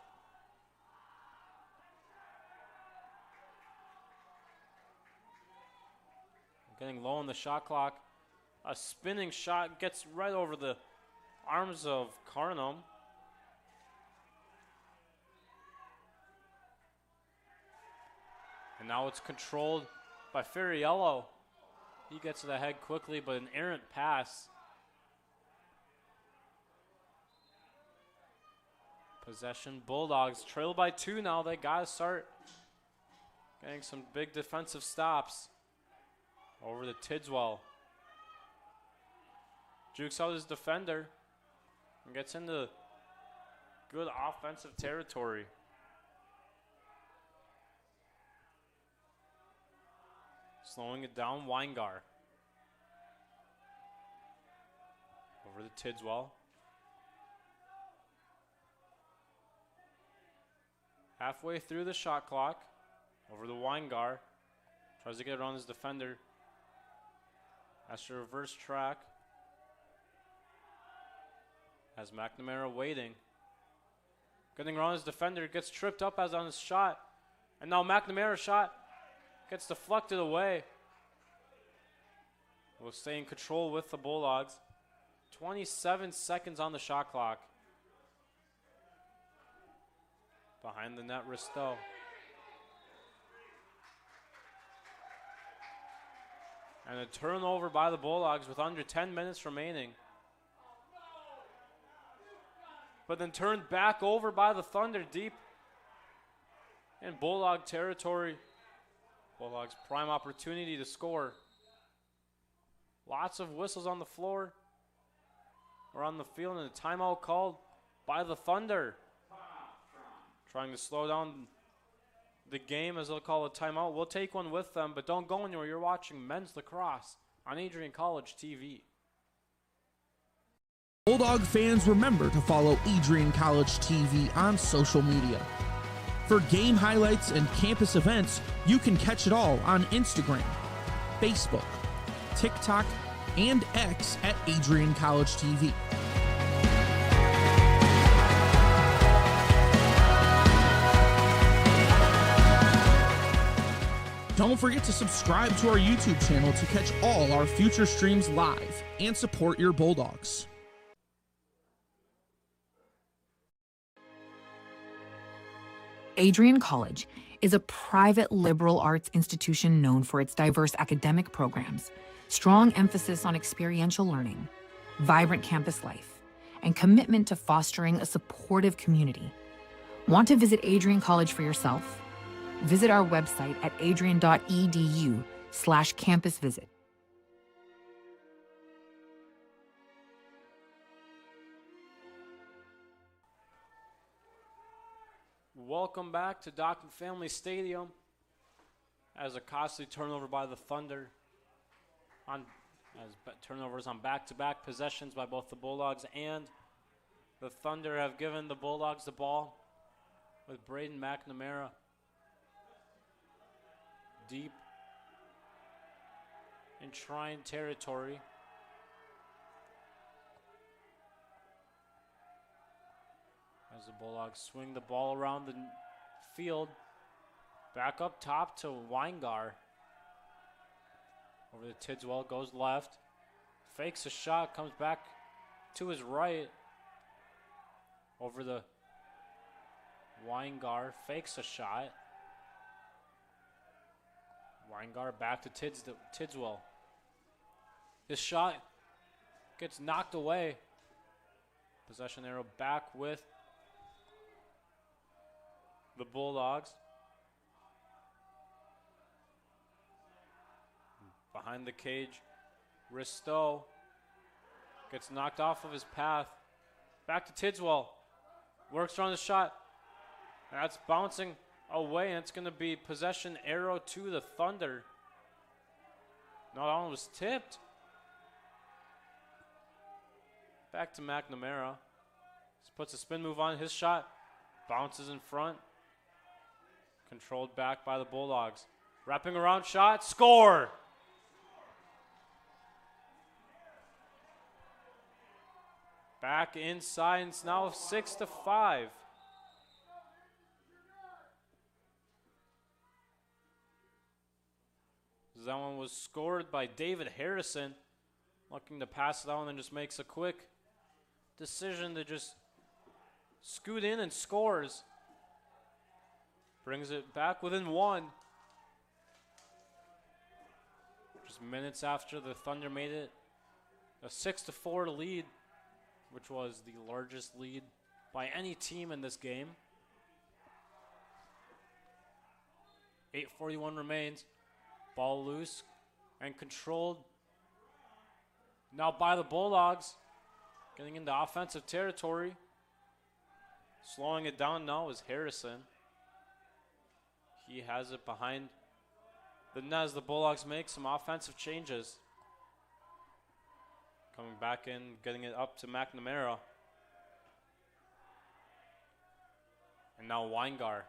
Getting low on the shot clock. A spinning shot gets right over the arms of Carnum. And now it's controlled by Ferriello. He gets to the head quickly, but an errant pass. Possession, Bulldogs trail by 2 now. They got to start getting some big defensive stops. Over to Tidswell. Jukes out his defender and gets into good offensive territory. Slowing it down, Weingar. Over to Tidswell. Halfway through the shot clock. Over to Weingar. Tries to get around his defender. Has to reverse track. Has McNamara waiting. Getting around his defender. Gets tripped up as on his shot. And now McNamara's shot gets deflected away. Will stay in control with the Bulldogs. 27 seconds on the shot clock. Behind the net, Risto. And a turnover by the Bulldogs with under 10 minutes remaining. But then turned back over by the Thunder deep in Bulldog territory. Bulldogs' prime opportunity to score. Lots of whistles on the floor or on the field, and a timeout called by the Thunder. Trying to slow down the game as they'll call a timeout. We'll take one with them, but don't go anywhere. You're watching men's lacrosse on AdrianCollegeTV. Bulldog fans, remember to follow Adrian College TV on social media. For game highlights and campus events, you can catch it all on Instagram, Facebook, TikTok, and X at Adrian College TV. Don't forget to subscribe to our YouTube channel to catch all our future streams live and support your Bulldogs. Adrian College is a private liberal arts institution known for its diverse academic programs, strong emphasis on experiential learning, vibrant campus life, and commitment to fostering a supportive community. Want to visit Adrian College for yourself? Visit our website at adrian.edu/campus visit. Welcome back to Dock Family Stadium as a costly turnover by the Thunder turnovers on back-to-back possessions by both the Bulldogs and the Thunder have given the Bulldogs the ball with Braden McNamara deep in Trine territory. As the Bulldogs swing the ball around the field, back up top to Weingar. Over to Tidswell, goes left, fakes a shot, comes back to his right. Over the Weingar, fakes a shot. Weingar back to Tidswell. His shot gets knocked away. Possession arrow back with the Bulldogs. Behind the cage, Risto gets knocked off of his path. Back to Tidswell. Works around the shot. That's bouncing away, and it's going to be possession arrow to the Thunder. No, that one was tipped. Back to McNamara. Puts a spin move on his shot. Bounces in front. Controlled back by the Bulldogs. Wrapping around shot. Score! Back inside. It's now 6-5. That one was scored by David Harrison. Looking to pass it out and just makes a quick decision to just scoot in and scores. Brings it back within one. Just minutes after the Thunder made it a 6-4 lead, which was the largest lead by any team in this game. 8:41 remains. Ball loose and controlled now by the Bulldogs. Getting into offensive territory. Slowing it down now is Harrison. He has it behind the net as the Bulldogs make some offensive changes. Coming back in, getting it up to McNamara. And now Weingar.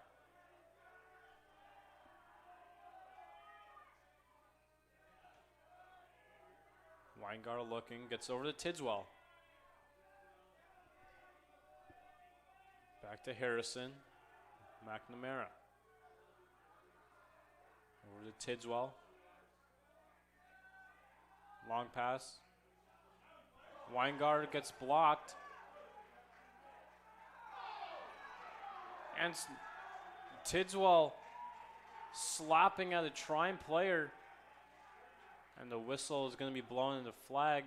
Weingar looking, gets over to Tidswell. Back to Harrison. McNamara. Over to Tidswell. Long pass. Weingar gets blocked. And Tidswell slapping at a Trine player. And the whistle is going to be blown in the flag.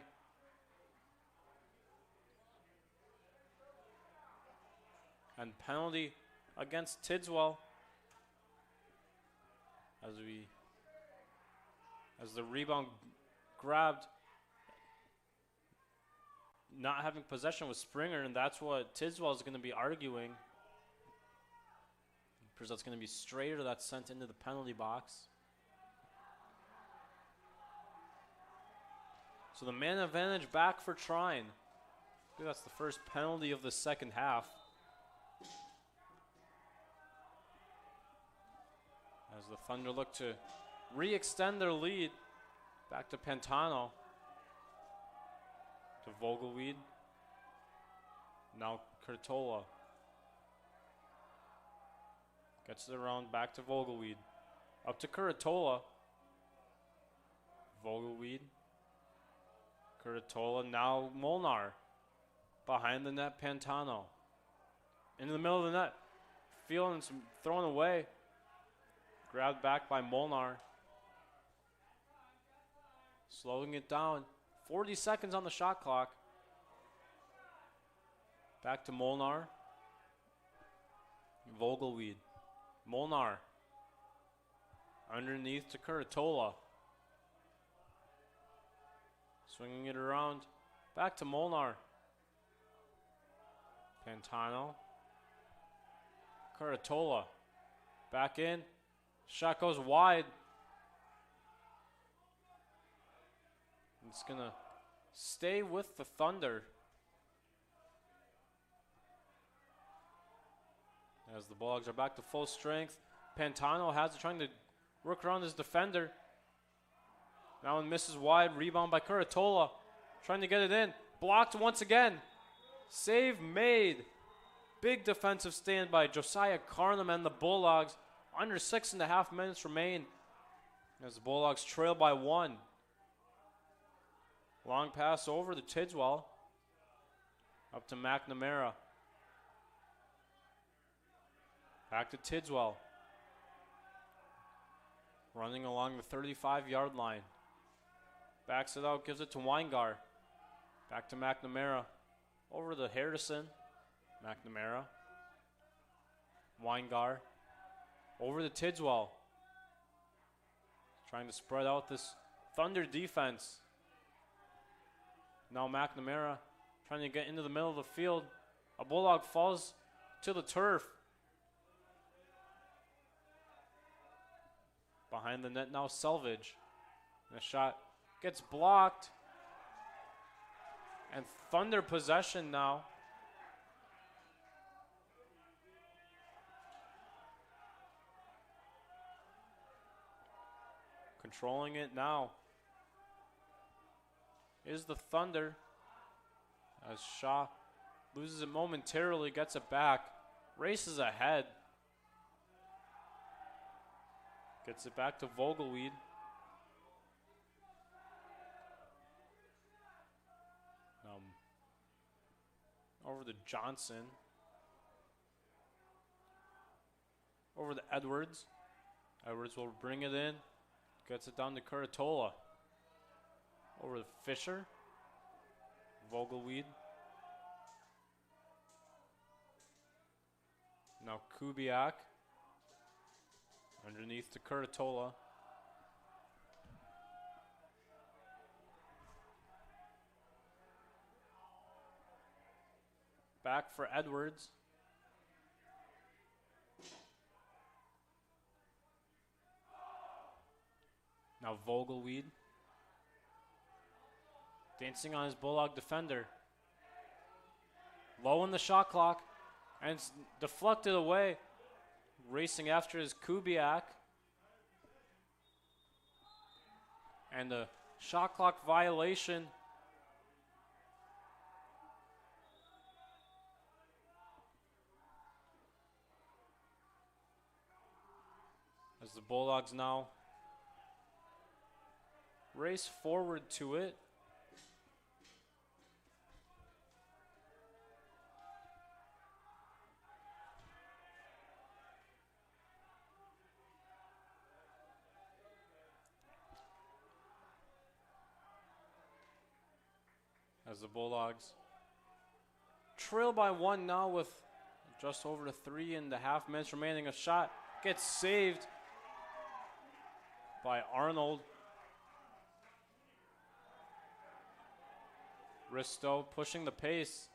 And penalty against Tidswell. As the rebound grabbed. Not having possession with Springer, and that's what Tidswell is going to be arguing. Because that's going to be straighter, that's sent into the penalty box. So the man advantage back for Trine. I think that's the first penalty of the second half. As the Thunder look to re-extend their lead. Back to Pantano. To Vogelweed. Now Curtola. Gets it around back to Vogelweed. Up to Curatola. Vogelweed. Curatola, now Molnar. Behind the net, Pantano. Into the middle of the net. Feeling some thrown away. Grabbed back by Molnar. Slowing it down. 40 seconds on the shot clock. Back to Molnar. Vogelweed. Molnar. Underneath to Curatola. Swinging it around. Back to Molnar. Pantano. Curatola. Back in. Shot goes wide. It's going to stay with the Thunder. As the Bulldogs are back to full strength. Pantano has it, trying to work around his defender. Now one misses wide. Rebound by Curatola. Trying to get it in. Blocked once again. Save made. Big defensive stand by Josiah Carnum and the Bulldogs. Under 6.5 minutes remain as the Bulldogs trail by 1. Long pass over to Tidswell. Up to McNamara. Back to Tidswell. Running along the 35-yard line. Backs it out, gives it to Weingar. Back to McNamara. Over to Harrison. McNamara. Weingar. Over to Tidswell. Trying to spread out this Thunder defense. Now McNamara trying to get into the middle of the field. A Bulldog falls to the turf. Behind the net now, Selvage. The shot gets blocked. And Thunder possession now. Controlling it now is the Thunder. As Shaw loses it momentarily, gets it back, races ahead. Gets it back to Vogelweed. Over to Johnson. Over to Edwards. Edwards will bring it in. Gets it down to Curatola. Over to Fisher. Vogelweed. Now Kubiak. Underneath to Curatola. Back for Edwards. Now Vogelweed. Dancing on his Bulldog defender. Low in the shot clock. And it's deflected away. Racing after his Kubiak. And a shot clock violation. As the Bulldogs now race forward to it. As the Bulldogs trail by 1 now with just over 3.5 minutes remaining. A shot gets saved by Arnold. Risto pushing the pace.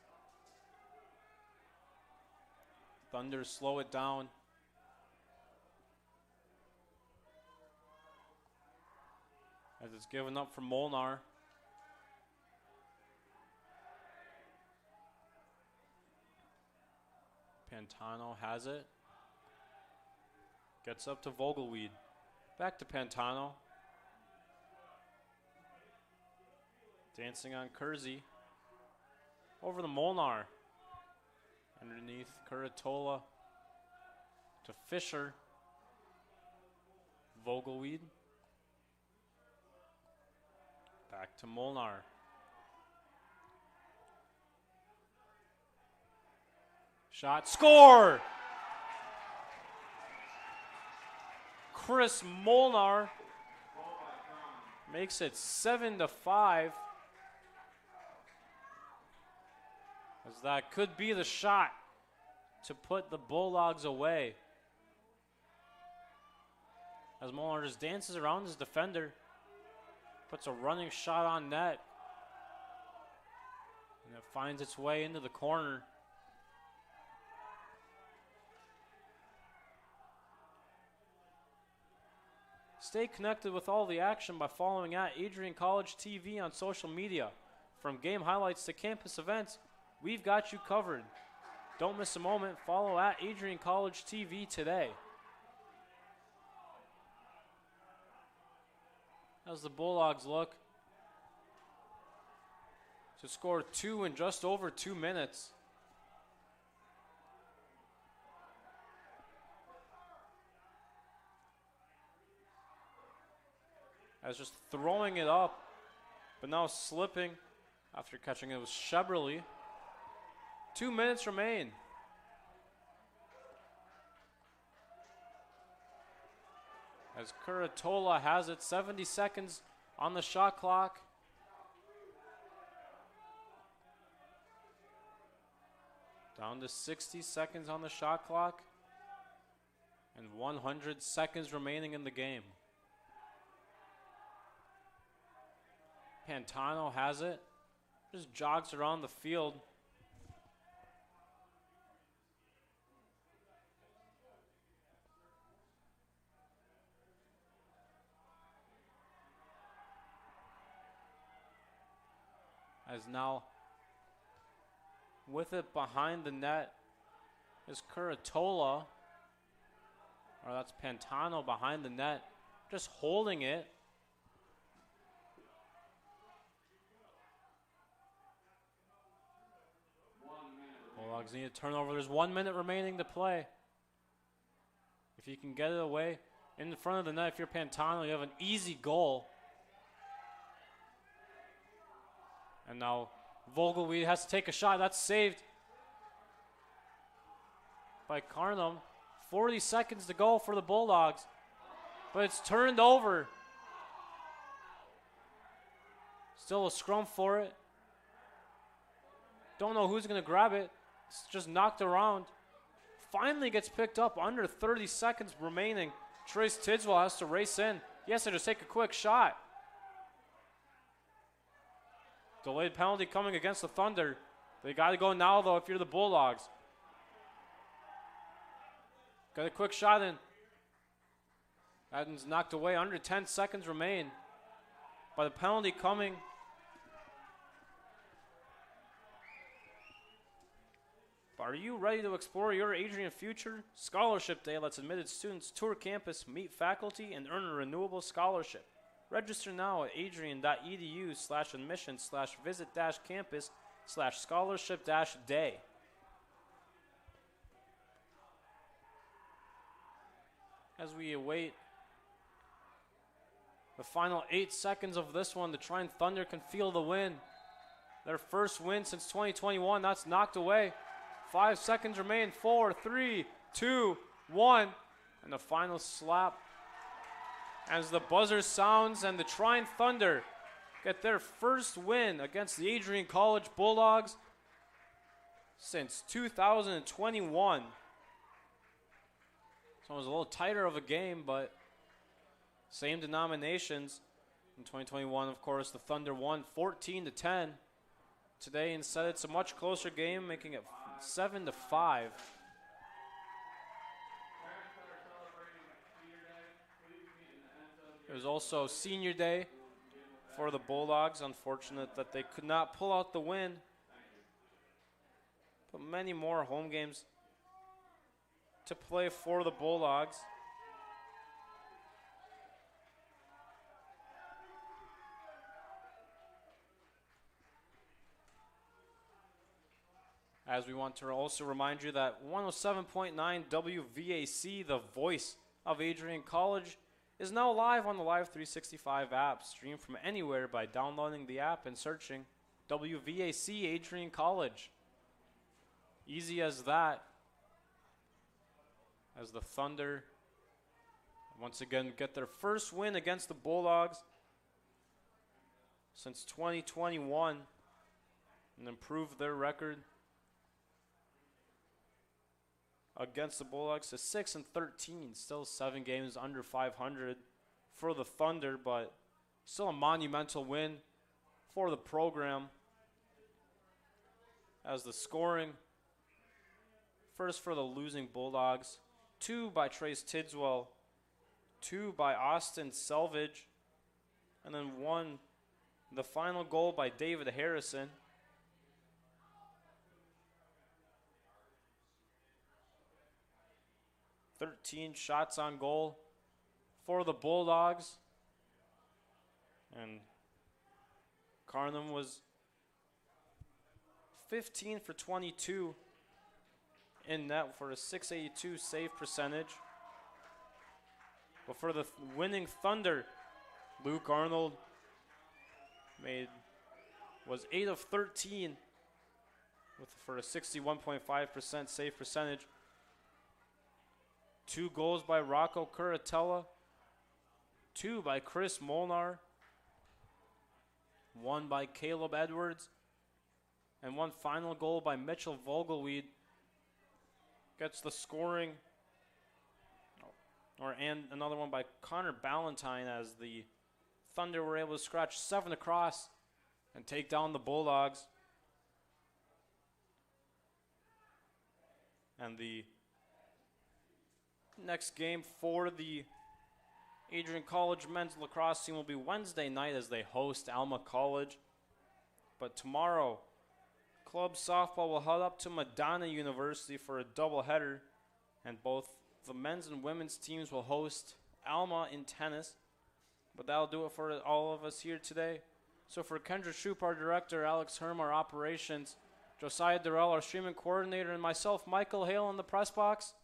Thunder slow it down. As it's given up for Molnar. Pantano has it. Gets up to Vogelweed. Back to Pantano. Dancing on Kersey. Over to Molnar. Underneath Curatola to Fisher. Vogelweed. Back to Molnar. Shot, score! Chris Molnar makes it 7-5. As that could be the shot to put the Bulldogs away. As Molnar just dances around his defender, puts a running shot on net, and it finds its way into the corner. Stay connected with all the action by following at Adrian College TV on social media. From game highlights to campus events, we've got you covered. Don't miss a moment. Follow at Adrian College TV today. As the Bulldogs look to score 2 in just over 2 minutes. As just throwing it up, but now slipping after catching it was Sheberly. 2 minutes remain. As Curatola has it, 70 seconds on the shot clock. Down to 60 seconds on the shot clock. And 100 seconds remaining in the game. Pantano has it. Just jogs around the field. As now, with it behind the net, is Curatola. Or that's Pantano behind the net, just holding it. Bulldogs need a turnover. There's 1 minute remaining to play. If you can get it away in front of the net, if you're Pantano, you have an easy goal. And now Vogelweed has to take a shot. That's saved by Carnum. 40 seconds to go for the Bulldogs. But it's turned over. Still a scrum for it. Don't know who's going to grab it. It's just knocked around. Finally gets picked up under 30 seconds remaining. Trace Tidswell has to race in. He has to just take a quick shot. Delayed penalty coming against the Thunder. They got to go now, though, if you're the Bulldogs. Got a quick shot in. That one's knocked away. Under 10 seconds remain. By the penalty coming. Are you ready to explore your Adrian future? Scholarship Day lets admitted students tour campus, meet faculty, and earn a renewable scholarship. Register now at adrian.edu/admission/visit-campus/scholarship-day. As we await the final 8 seconds of this one, the Trine Thunder can feel the win. Their first win since 2021. That's knocked away. 5 seconds remain. 4, 3, 2, 1. And the final slap as the buzzer sounds and the Trine Thunder get their first win against the Adrian College Bulldogs since 2021. So it was a little tighter of a game, but same denominations. In 2021, of course, the Thunder won 14-10. Today, instead, it's a much closer game, making it 7-5. It was also senior day for the Bulldogs. Unfortunate that they could not pull out the win. But many more home games to play for the Bulldogs. As we want to also remind you that 107.9 WVAC, the voice of Adrian College, is now live on the Live 365 app. Stream from anywhere by downloading the app and searching WVAC Adrian College. Easy as that. As the Thunder once again get their first win against the Bulldogs since 2021 and improve their record against the Bulldogs to 6-13, still 7 games under 500 for the Thunder, but still a monumental win for the program. As the scoring, first for the losing Bulldogs, 2 by Trace Tidswell, 2 by Austin Selvage, and then 1, the final goal by David Harrison. "13 shots on goal for the Bulldogs. And Carnum was 15 for 22 in net for a .682 save percentage. But for the winning Thunder, Luke Arnold was 8 of 13 for a 61.5% save percentage. 2 goals by Rocco Curatella, 2 by Chris Molnar, 1 by Caleb Edwards, and 1 final goal by Mitchell Vogelweed. Gets the scoring, and another one by Connor Ballantyne, as the Thunder were able to scratch 7 across and take down the Bulldogs. And the next game for the Adrian College men's lacrosse team will be Wednesday night as they host Alma College. But tomorrow, club softball will head up to Madonna University for a doubleheader, and both the men's and women's teams will host Alma in tennis. But that'll do it for all of us here today. So for Kendra Shoup, our director, Alex Herm, our operations, Josiah Durrell, our streaming coordinator, and myself, Michael Hale, in the press box,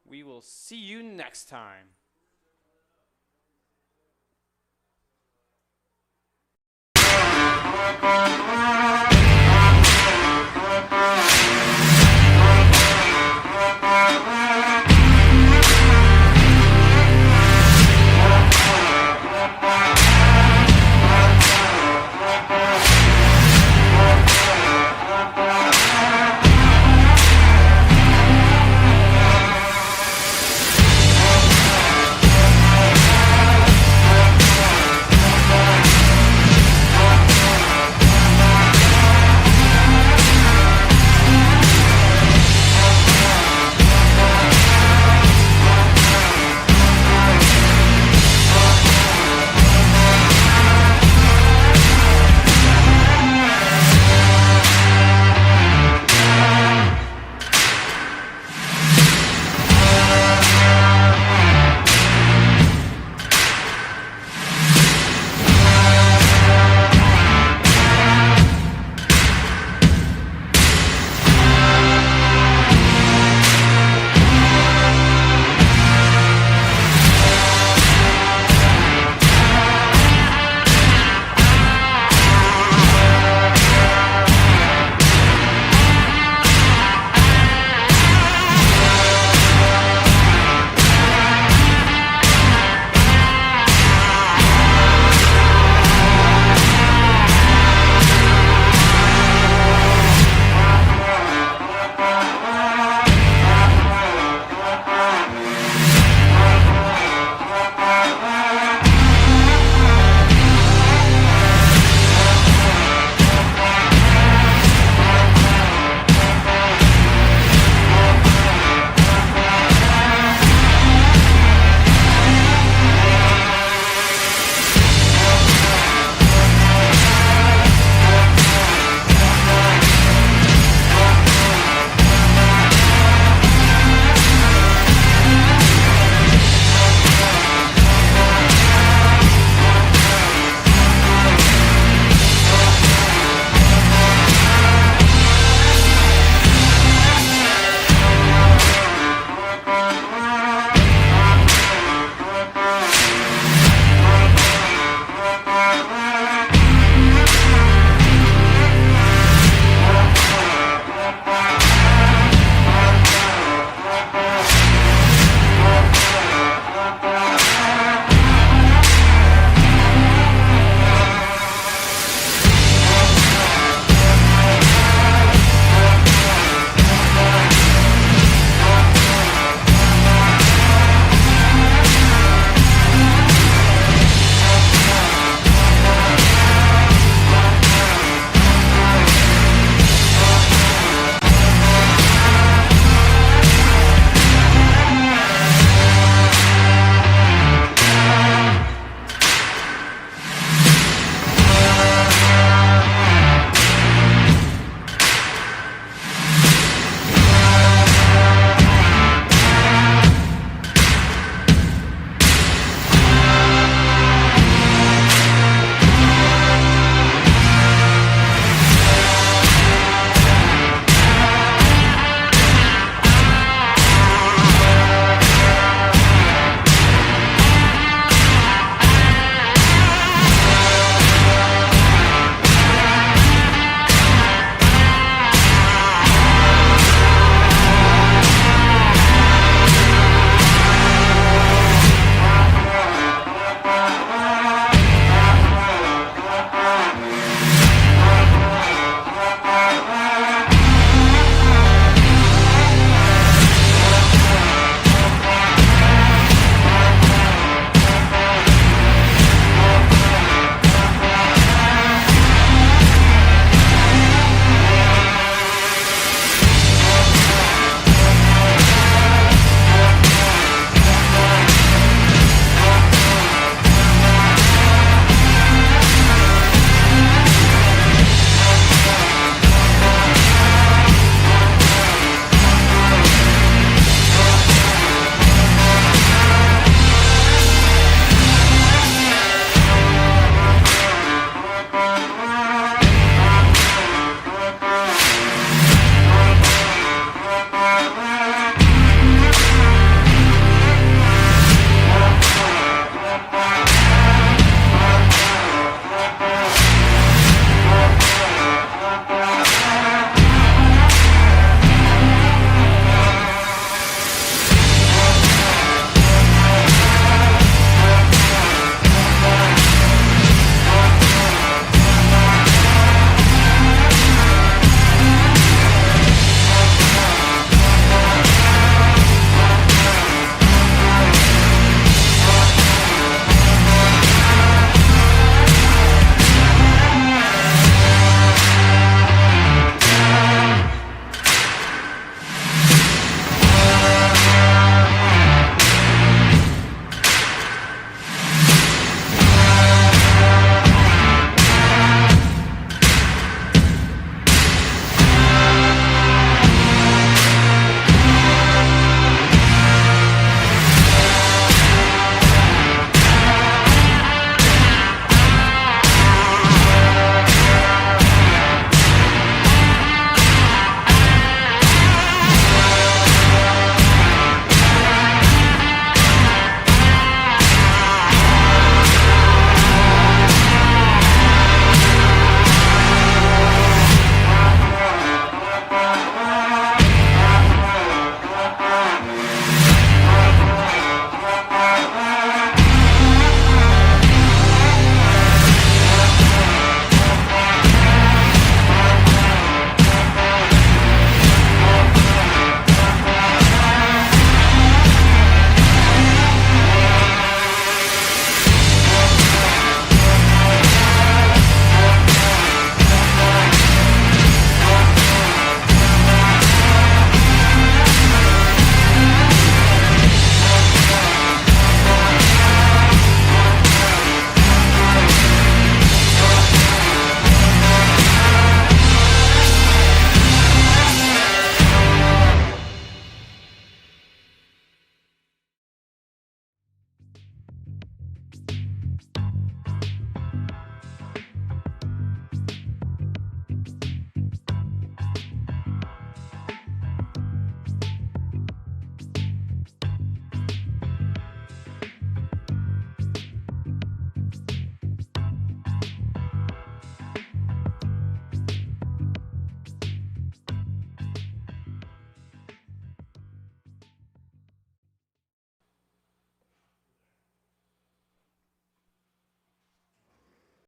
we will see you next time.